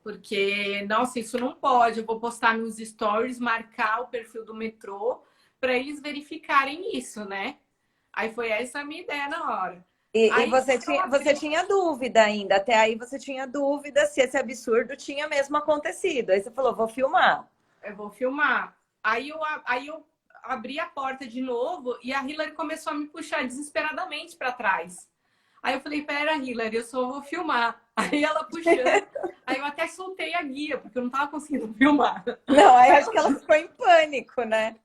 Porque, nossa, isso não pode. Eu vou postar nos stories, marcar o perfil do metrô para eles verificarem isso, né? Aí foi essa a minha ideia na hora. E Aí você tinha dúvida ainda. Até aí você tinha dúvida se esse absurdo tinha mesmo acontecido. Aí você falou, vou filmar. eu vou filmar. Aí eu abri a porta de novo e a Hillary começou a me puxar desesperadamente para trás. Aí eu falei, pera, Hillary, eu só vou filmar. Aí ela puxando. Aí eu até soltei a guia, porque eu não tava conseguindo filmar. Não, aí acho que ela ficou em pânico, né?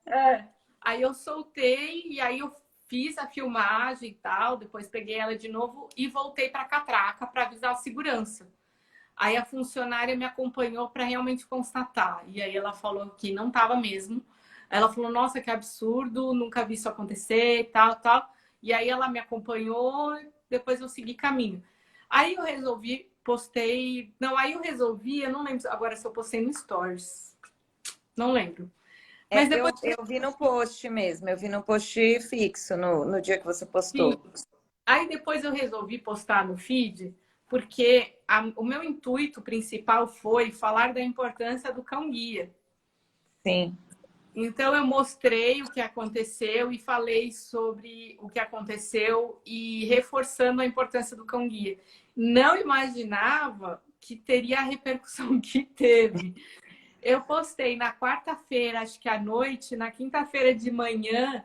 Aí eu soltei e aí eu fiz a filmagem e tal, depois peguei ela de novo e voltei para a catraca para avisar a segurança. Aí a funcionária me acompanhou para realmente constatar. E aí ela falou que não estava mesmo. Ela falou, nossa, que absurdo, nunca vi isso acontecer, tal, tal. E aí ela me acompanhou, depois eu segui caminho. Aí eu resolvi, postei... Não, aí eu resolvi, eu não lembro agora se eu postei no Stories. Não lembro. Mas depois... Eu vi no post mesmo, eu vi no post fixo no dia que você postou. Aí depois eu resolvi postar no feed, porque o meu intuito principal foi falar da importância do cão-guia. Sim. Então, eu mostrei o que aconteceu e falei sobre o que aconteceu e reforçando a importância do cão-guia. Não imaginava que teria a repercussão que teve. Eu postei na quarta-feira, acho que à noite, na quinta-feira de manhã,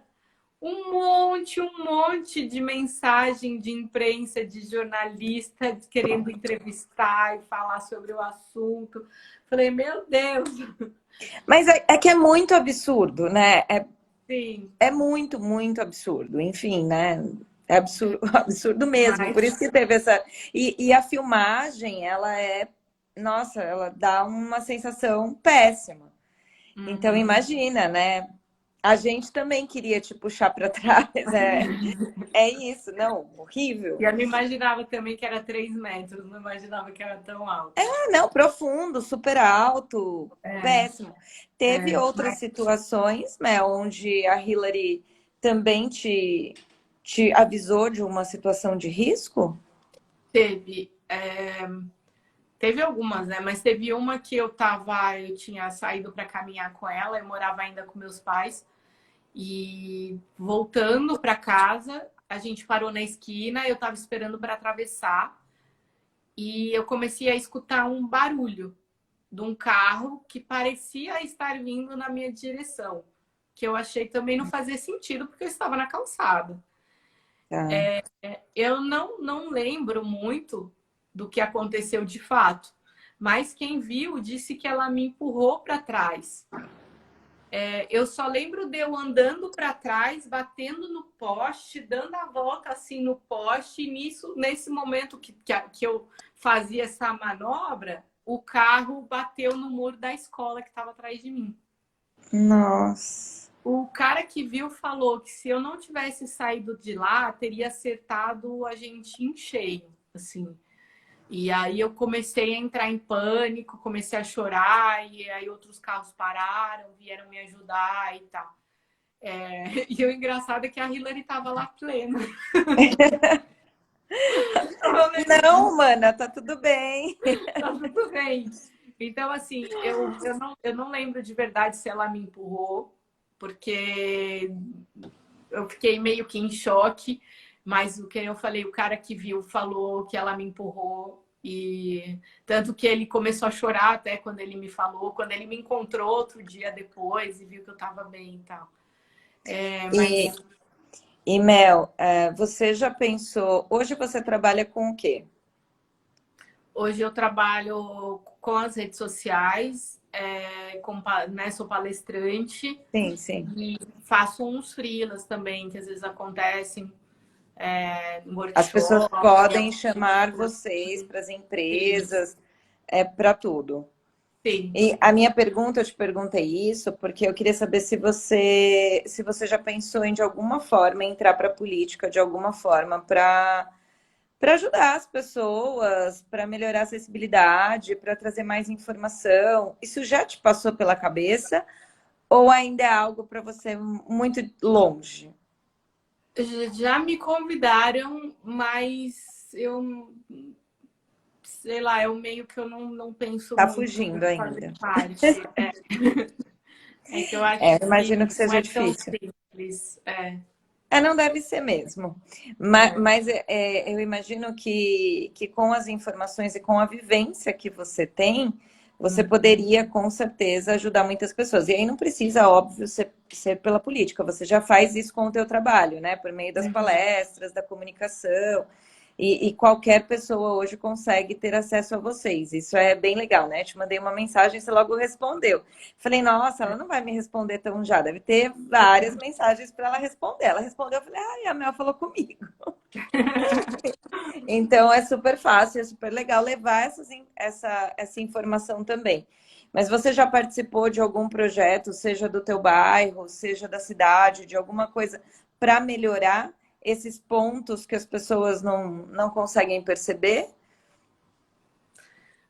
um monte de mensagem de imprensa, de jornalistas querendo entrevistar e falar sobre o assunto. Falei, meu Deus! Mas é que é muito absurdo, né? Sim, É muito, muito absurdo. Enfim, né? É absurdo, absurdo mesmo. Por mas isso que teve essa. E a filmagem, ela é. Nossa, ela dá uma sensação péssima. Então, uhum. imagina, né? A gente também queria te puxar para trás. É isso, não, E horrível. eu não imaginava também que era 3 metros, não imaginava que era tão alto. Ah, não, profundo, super alto, É, péssimo. Teve é, outras situações, né, onde a Hillary também te avisou de uma situação de risco? teve. Teve algumas, né? Mas teve uma que eu tinha saído para caminhar com ela, eu morava ainda com meus pais. E voltando para casa, a gente parou na esquina, eu estava esperando para atravessar e eu comecei a escutar um barulho de um carro que parecia estar vindo na minha direção, que eu achei também não fazia sentido porque eu estava na calçada. Tá. Eu não lembro muito do que aconteceu de fato, mas quem viu disse que ela me empurrou para trás. Eu só lembro de eu andando para trás, batendo no poste, dando a volta assim no poste, e nesse momento que eu fazia essa manobra, o carro bateu no muro da escola que estava atrás de mim. Nossa. O cara que viu falou que se eu não tivesse saído de lá, teria acertado a gente em cheio, assim. E aí eu comecei a entrar em pânico, comecei a chorar, e aí outros carros pararam, vieram me ajudar e tal. E o engraçado é que a Hillary estava lá plena. Eu falei, Não, mana, tá tudo bem. tá tudo bem. Então, assim, eu não lembro de verdade se ela me empurrou, porque eu fiquei meio que em choque, mas o que eu falei, o cara que viu falou que ela me empurrou. E tanto que ele começou a chorar até quando ele me falou, quando ele me encontrou outro dia depois e viu que eu estava bem e tal. E, Mas e Mel, você já pensou? Hoje você trabalha com o quê? hoje eu trabalho com as redes sociais, né, sou palestrante Sim, sim. e faço uns freelas também, que às vezes acontecem, em As pessoas workshop, podem chamar vocês para as sim, empresas, para tudo. sim. E a minha pergunta, eu te perguntei isso porque eu queria saber se você já pensou em de alguma forma entrar para a política, de alguma forma para ajudar as pessoas, para melhorar a acessibilidade, para trazer mais informação. Isso já te passou pela cabeça ou ainda é algo para você muito longe? Já me convidaram, mas eu, sei lá, eu meio que eu não penso Tá muito fugindo em fazer ainda. parte. É que eu acho Eu imagino que que não seja é tão difícil. simples. Não deve ser mesmo. É. Mas eu imagino que com as informações e com a vivência que você tem, você Uhum. poderia com certeza ajudar muitas pessoas. E aí não precisa, óbvio, ser pela política. Você já faz isso com o teu trabalho, né? Por meio das Uhum. palestras, da comunicação. E qualquer pessoa hoje consegue ter acesso a vocês. Isso é bem legal, né? Te mandei uma mensagem, você logo respondeu. Falei, nossa, ela não vai me responder tão já. Deve ter várias mensagens para ela responder. Ela respondeu, eu falei, ai, a Mel falou comigo. Então é super fácil, é super legal levar essa informação também. Mas você já participou de algum projeto, seja do teu bairro, seja da cidade, de alguma coisa para melhorar esses pontos que as pessoas não conseguem perceber?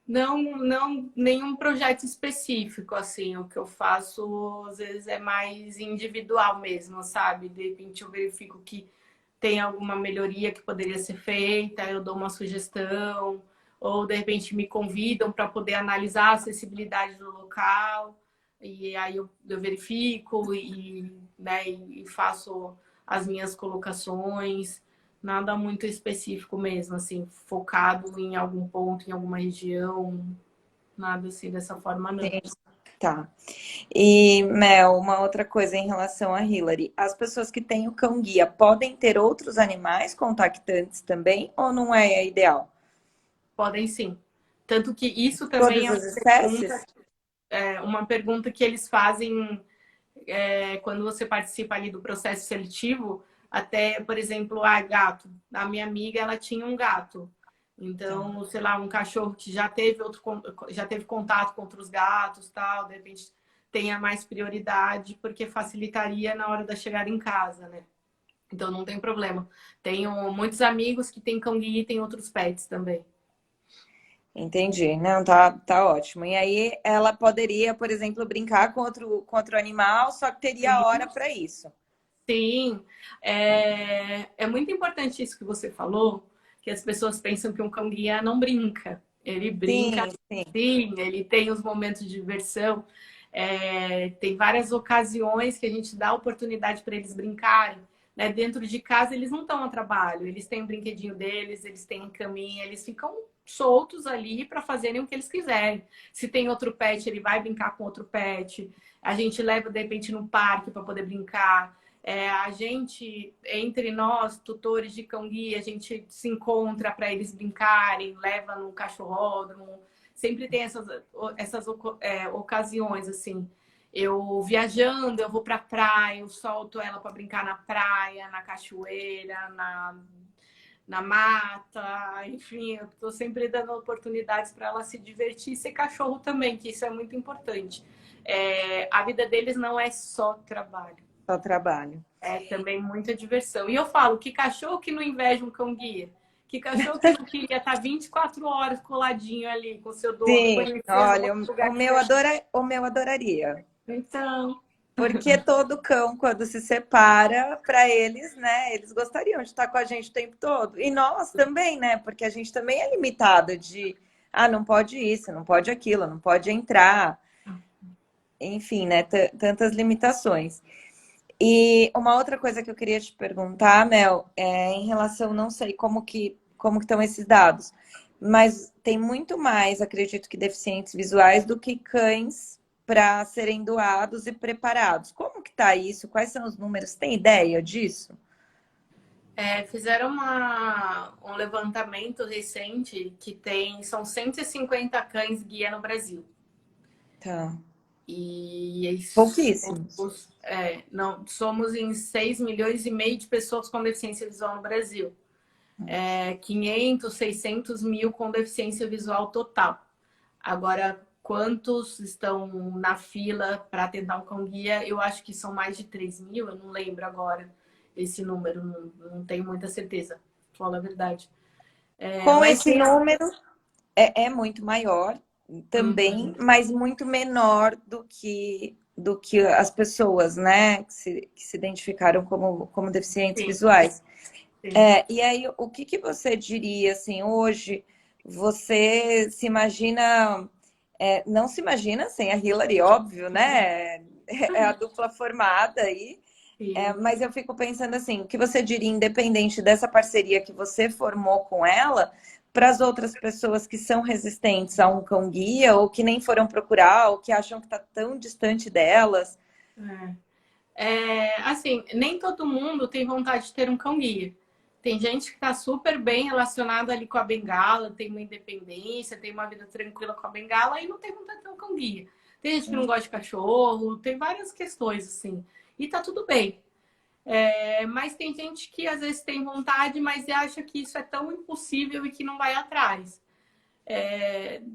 Não, nenhum projeto específico, assim. O que eu faço, às vezes, é mais individual mesmo, sabe? De repente eu verifico que tem alguma melhoria que poderia ser feita, eu dou uma sugestão, ou de repente me convidam para poder analisar a acessibilidade do local. e aí eu verifico né, e faço as minhas colocações. Nada muito específico mesmo, assim, focado em algum ponto, em alguma região, nada assim dessa forma, não. Sim. Tá. E, Mel, uma outra coisa em relação a Hillary. As pessoas que têm o cão-guia podem ter outros animais contactantes também ou não é a ideal? Podem sim. Tanto que isso também Todas é as espécies? uma pergunta que eles fazem quando você participa ali do processo seletivo. Até, por exemplo, gato. A minha amiga, ela tinha um gato. Tá. Então, sei lá, um cachorro que já teve contato com outros gatos, tal, de repente tenha mais prioridade, porque facilitaria na hora da chegada em casa, né? Então não tem problema. Tenho muitos amigos que têm cão-guia e têm outros pets também. Entendi. Não, tá ótimo. E aí ela poderia, por exemplo, brincar com outro animal, só que teria hora para isso. Sim, é muito importante isso que você falou, que as pessoas pensam que um cão-guia não brinca. Ele brinca, Sim, sim. sim, ele tem os momentos de diversão. Tem várias ocasiões que a gente dá oportunidade para eles brincarem. Né? Dentro de casa, eles não estão a trabalho, eles têm o brinquedinho deles, eles têm caminha, eles ficam soltos ali para fazerem o que eles quiserem. Se tem outro pet, ele vai brincar com outro pet. A gente leva, de repente, no parque para poder brincar. A gente, entre nós, tutores de cão-guia, a gente se encontra para eles brincarem, leva no cachorródromo. Sempre tem essas ocasiões, assim. Eu viajando, eu vou para a praia, eu solto ela para brincar na praia, na cachoeira, na mata, enfim, eu estou sempre dando oportunidades para ela se divertir e ser cachorro também, que isso é muito importante. A vida deles não é só trabalho. Só trabalho. É também muita diversão. E eu falo, que cachorro que não inveja um cão-guia? Que cachorro que não queria estar 24 horas coladinho ali com o seu dono, Sim, conhecendo olha, o o lugar que meu você... adoraria. Então, Porque todo cão, quando se separa, para eles, né, eles gostariam de estar com a gente o tempo todo. E nós também, né? Porque a gente também é limitado de, não pode isso, não pode aquilo, não pode entrar. Enfim, né? Tantas limitações. E uma outra coisa que eu queria te perguntar, Mel, é em relação, não sei como que estão esses dados, mas tem muito mais, acredito que deficientes visuais do que cães para serem doados e preparados. Como que tá isso? Quais são os números? Tem ideia disso? fizeram um levantamento recente que são 150 cães guia no Brasil. Tá. E Pouquíssimos. não, somos em 6,5 milhões de pessoas com deficiência visual no Brasil. 500, 600 mil com deficiência visual total. Agora, quantos estão na fila para tentar um cão-guia? Eu acho que são mais de 3 mil, eu não lembro agora esse número, não tenho muita certeza, pra falar a verdade. Com Mas esse tem... número, é muito maior também, Uhum. mas muito menor do que as pessoas, né, que se identificaram como deficientes Sim, visuais. sim. E aí, o que que você diria, assim, hoje, você se imagina, não se imagina sem a Hillary, óbvio, né? É a dupla formada aí, Sim. mas eu fico pensando assim, o que você diria, independente dessa parceria que você formou com ela, para as outras pessoas que são resistentes a um cão-guia, ou que nem foram procurar, ou que acham que está tão distante delas? Assim, nem todo mundo tem vontade de ter um cão-guia. Tem gente que está super bem relacionada ali com a bengala, tem uma independência, tem uma vida tranquila com a bengala e não tem vontade de ter um cão-guia. Tem gente que não gosta de cachorro, tem várias questões assim. E tá tudo bem. Mas tem gente que às vezes tem vontade, mas acha que isso é tão impossível e que não vai atrás.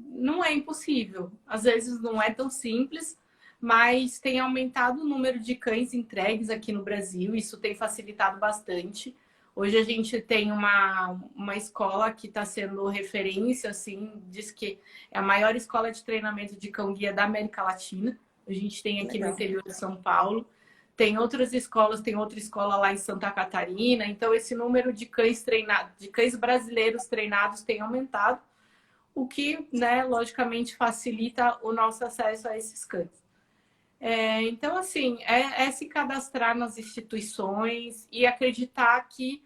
Não é impossível. Às vezes não é tão simples, mas tem aumentado o número de cães entregues aqui no Brasil. Isso tem facilitado bastante. Hoje a gente tem uma escola que está sendo referência, assim, diz que é a maior escola de treinamento de cão-guia da América Latina. A gente tem aqui no Legal. interior de São Paulo. Tem outras escolas, tem outra escola lá em Santa Catarina. Então, esse número de cães treinados, de cães brasileiros treinados tem aumentado, o que, né, logicamente facilita o nosso acesso a esses cães. Então, assim, é se cadastrar nas instituições e acreditar que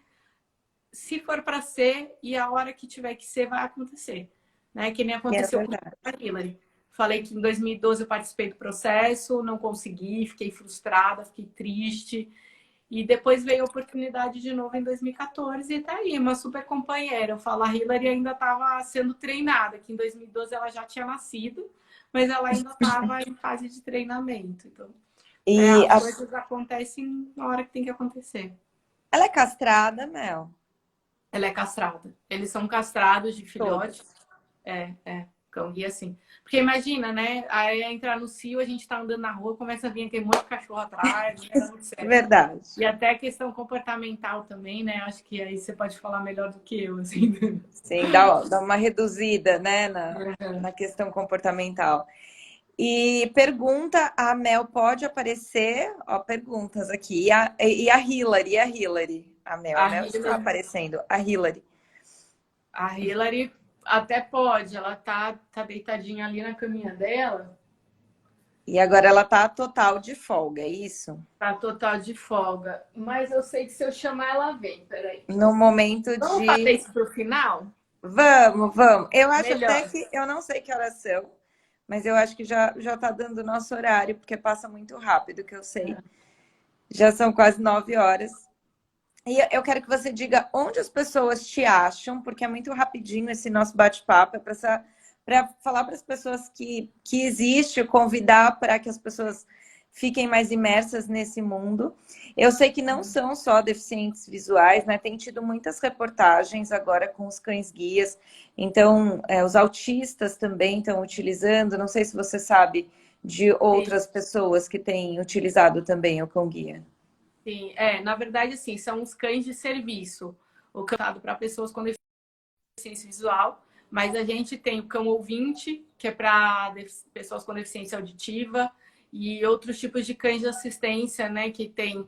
se for para ser e a hora que tiver que ser, vai acontecer. Né? Que nem É aconteceu com verdade. a Hillary. Falei que em 2012 eu participei do processo, não consegui, fiquei frustrada, fiquei triste. E depois veio a oportunidade de novo em 2014 e tá aí, uma super companheira. Eu falo, a Hillary ainda estava sendo treinada, que em 2012 ela já tinha nascido, mas ela ainda estava em fase de treinamento. Então, E as coisas acontecem na hora que tem que acontecer. ela é castrada, Mel? Ela é castrada. Eles são castrados de filhote. Todos. Cão guia assim. Porque imagina, né? Aí entrar no cio, a gente tá andando na rua, começa a vir aquele monte de cachorro atrás, não dá muito certo. Verdade. E até questão comportamental também, né? Acho que aí você pode falar melhor do que eu, assim. Sim, dá uma reduzida, né, na questão comportamental. E pergunta, a Mel pode aparecer, ó, perguntas aqui. E a Hillary, e a Hillary? A A Mel está Hillary, aparecendo. A Hillary. a Hillary até pode, ela tá deitadinha ali na caminha dela, E agora ela tá total de folga, é isso? tá total de folga. Mas eu sei que se eu chamar, ela vem. Peraí. No momento Vamos fazer de. isso pro final? Vamos, vamos. Eu acho até Melhor. que. Eu não sei que horas são, mas eu acho que já tá dando o nosso horário, porque passa muito rápido, que eu sei. Já são quase 9 horas. E eu quero que você diga onde as pessoas te acham, porque é muito rapidinho esse nosso bate-papo, é para falar para as pessoas que existe, convidar para que as pessoas fiquem mais imersas nesse mundo. Eu sei que não são só deficientes visuais, né? Tem tido muitas reportagens agora com os cães-guias, então os autistas também estão utilizando. Não sei se você sabe de Sim. outras pessoas que têm utilizado também o cão-guia. Sim, na verdade, assim, são os cães de serviço, o cão dado para pessoas com deficiência visual, mas a gente tem o cão ouvinte, que é para pessoas com deficiência auditiva, e outros tipos de cães de assistência, né, que tem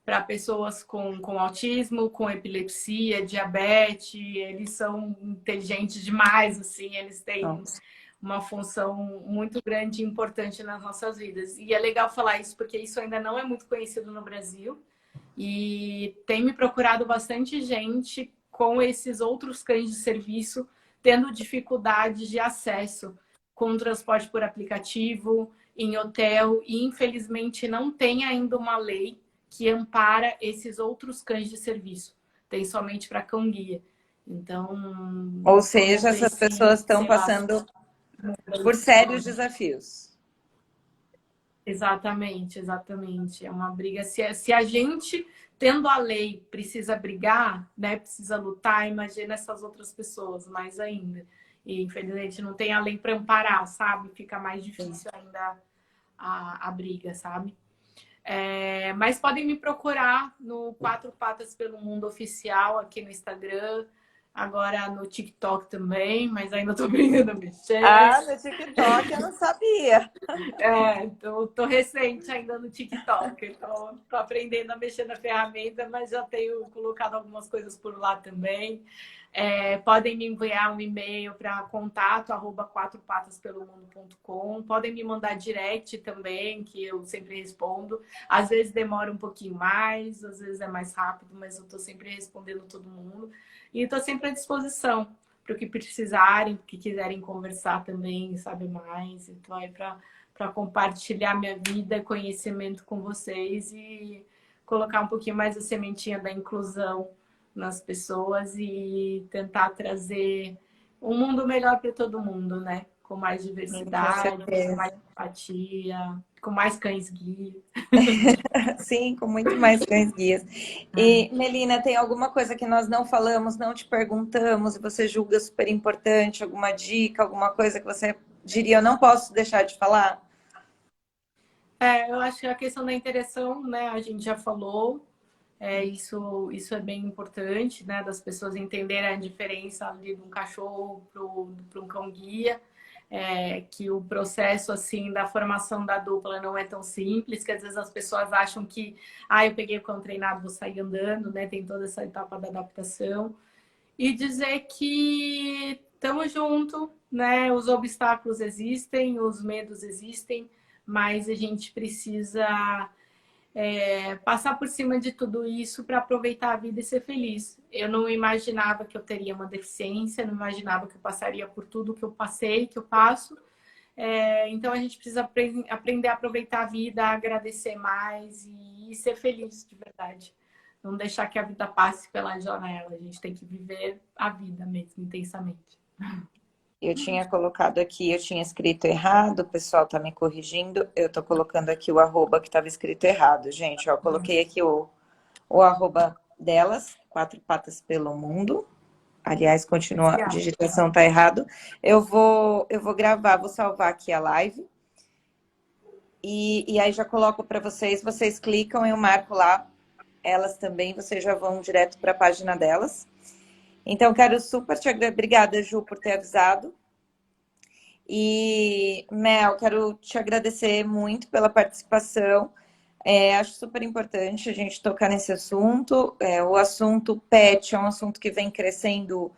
para pessoas com autismo, com epilepsia, diabetes, eles são inteligentes demais, assim, eles têm Nossa. uma função muito grande e importante nas nossas vidas. E é legal falar isso porque isso ainda não é muito conhecido no Brasil e tem me procurado bastante gente com esses outros cães de serviço tendo dificuldade de acesso com transporte por aplicativo, em hotel, e infelizmente não tem ainda uma lei que ampara esses outros cães de serviço. Tem somente para cão-guia. Então, Ou vamos seja, ver essas se, pessoas estão sei lá, passando por sérios desafios. exatamente, exatamente. É uma briga. Se a gente, tendo a lei, precisa brigar, né? Precisa lutar, imagina essas outras pessoas, mais ainda. E infelizmente não tem a lei para amparar, sabe? Fica mais difícil ainda a briga, sabe? Mas podem me procurar no Quatro Patas pelo Mundo Oficial aqui no Instagram, agora no TikTok também, mas ainda tô brigando a mexer. Ah, no TikTok eu não sabia. Tô recente ainda no TikTok. Tô aprendendo a mexer na ferramenta, mas já tenho colocado algumas coisas por lá também. Podem me enviar um e-mail para contato@quatropataspelumundo.com. Podem me mandar direct também, que eu sempre respondo. Às vezes demora um pouquinho mais, às vezes é mais rápido, mas eu estou sempre respondendo todo mundo. E estou sempre à disposição para o que precisarem, que quiserem conversar também, saber mais. Então, aí para compartilhar minha vida, conhecimento com vocês e colocar um pouquinho mais a sementinha da inclusão nas pessoas e tentar trazer um mundo melhor para todo mundo, né? Com mais Com diversidade, com mais certeza. empatia, com mais cães guia. Sim, com muito mais cães guias. E, Melina, tem alguma coisa que nós não falamos, não te perguntamos, e você julga super importante? Alguma dica, alguma coisa que você diria, eu não posso deixar de falar? Eu acho que a questão da interação, né, a gente já falou, isso é bem importante, né, das pessoas entenderem a diferença ali de um cachorro para um cão-guia, que o processo, assim, da formação da dupla não é tão simples, que às vezes as pessoas acham que, eu peguei o cão treinado, vou sair andando, né, tem toda essa etapa da adaptação. E dizer que tamo junto, né? Os obstáculos existem, os medos existem, mas a gente precisa passar por cima de tudo isso para aproveitar a vida e ser feliz. Eu não imaginava que eu teria uma deficiência, não imaginava que eu passaria por tudo que eu passei, que eu passo. Então a gente precisa aprender a aproveitar a vida, agradecer mais e ser feliz de verdade. Não deixar que a vida passe pela janela. A gente tem que viver a vida mesmo, intensamente. Eu tinha colocado aqui, eu tinha escrito errado, o pessoal tá me corrigindo. Eu tô colocando aqui o arroba que estava escrito errado, gente. Ó, eu coloquei aqui o arroba delas, 4 patas pelo mundo. Aliás, continua, a digitação tá errado. Eu vou gravar, vou salvar aqui a live. E aí já coloco para vocês clicam, eu marco lá elas também, vocês já vão direto para a página delas. Então, quero super te agradecer. Obrigada, Ju, por ter avisado. E, Mel, quero te agradecer muito pela participação. Acho super importante a gente tocar nesse assunto. O assunto PET é um assunto que vem crescendo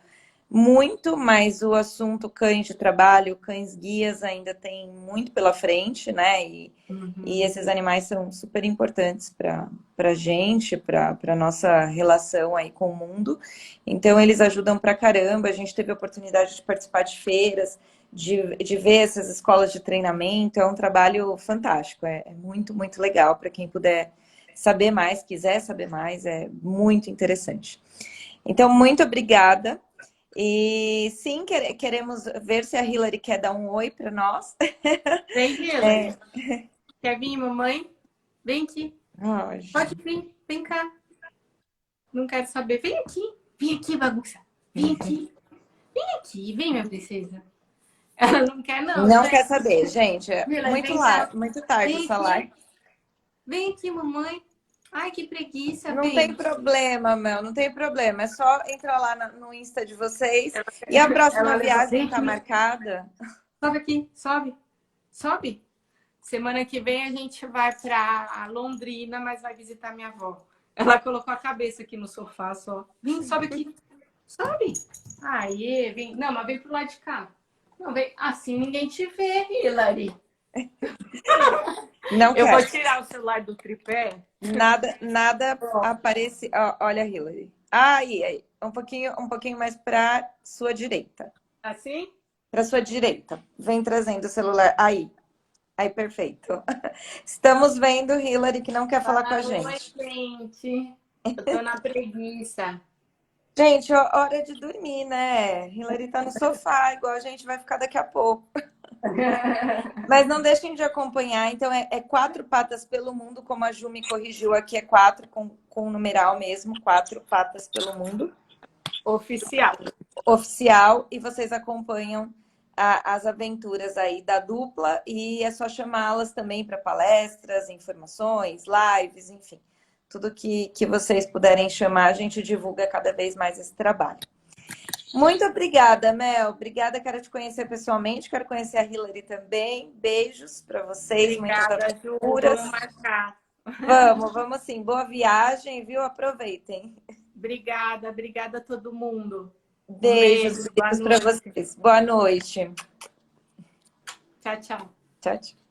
muito, mas o assunto cães de trabalho, cães guias ainda tem muito pela frente, né? E esses animais são super importantes para a gente, para a nossa relação aí com o mundo. Então, eles ajudam pra caramba. A gente teve a oportunidade de participar de feiras, de ver essas escolas de treinamento. É um trabalho fantástico, é muito, muito legal para quem puder saber mais, quiser saber mais, é muito interessante. Então, muito obrigada. E sim, queremos ver se a Hilary quer dar um oi para nós. Vem, Hilary. Quer vir, mamãe? Vem aqui. Ai, pode vir, vem cá. Não quero saber. Vem aqui, bagunça. Vem aqui, vem, minha princesa. Ela não quer, não. Não quer saber, gente. Hilary, muito tarde vem essa aqui. live. Vem aqui, mamãe. Ai, que preguiça, Não vem. tem problema, Mel, não tem problema. É só entrar lá no Insta de vocês. E a próxima viagem está marcada? Sobe aqui, sobe. Sobe. Semana que vem a gente vai para Londrina, mas vai visitar minha avó. Ela colocou a cabeça aqui no sofá só. Vem, sobe aqui. Sobe. Aê, vem. Não, mas vem pro lado de cá. Não, vem. Assim ninguém te vê, Hilary. Não Eu quero. vou tirar o celular do tripé. Nada aparece. Olha, Hilary. Aí. Um pouquinho mais para sua direita. Assim? Para sua direita. Vem trazendo o celular. Aí, perfeito. Estamos vendo Hilary que não quer falar com a gente. Oi, gente. Eu tô na preguiça. Gente, hora de dormir, né? Hilary tá no sofá, igual a gente vai ficar daqui a pouco. Mas não deixem de acompanhar. Então, é 4 patas pelo mundo, como a Ju me corrigiu aqui, é 4 com numeral mesmo, 4 patas pelo mundo. Oficial. E vocês acompanham as aventuras aí da dupla. E é só chamá-las também para palestras, informações, lives, enfim. Tudo que vocês puderem chamar, a gente divulga cada vez mais esse trabalho. Muito obrigada, Mel. Obrigada, quero te conhecer pessoalmente, quero conhecer a Hilary também. Beijos para vocês, Obrigada, muitas aventuras. Vamos marcar. Vamos sim. Boa viagem, viu? Aproveitem. Obrigada a todo mundo. Beijos para vocês. Boa noite. Tchau, tchau. Tchau, tchau.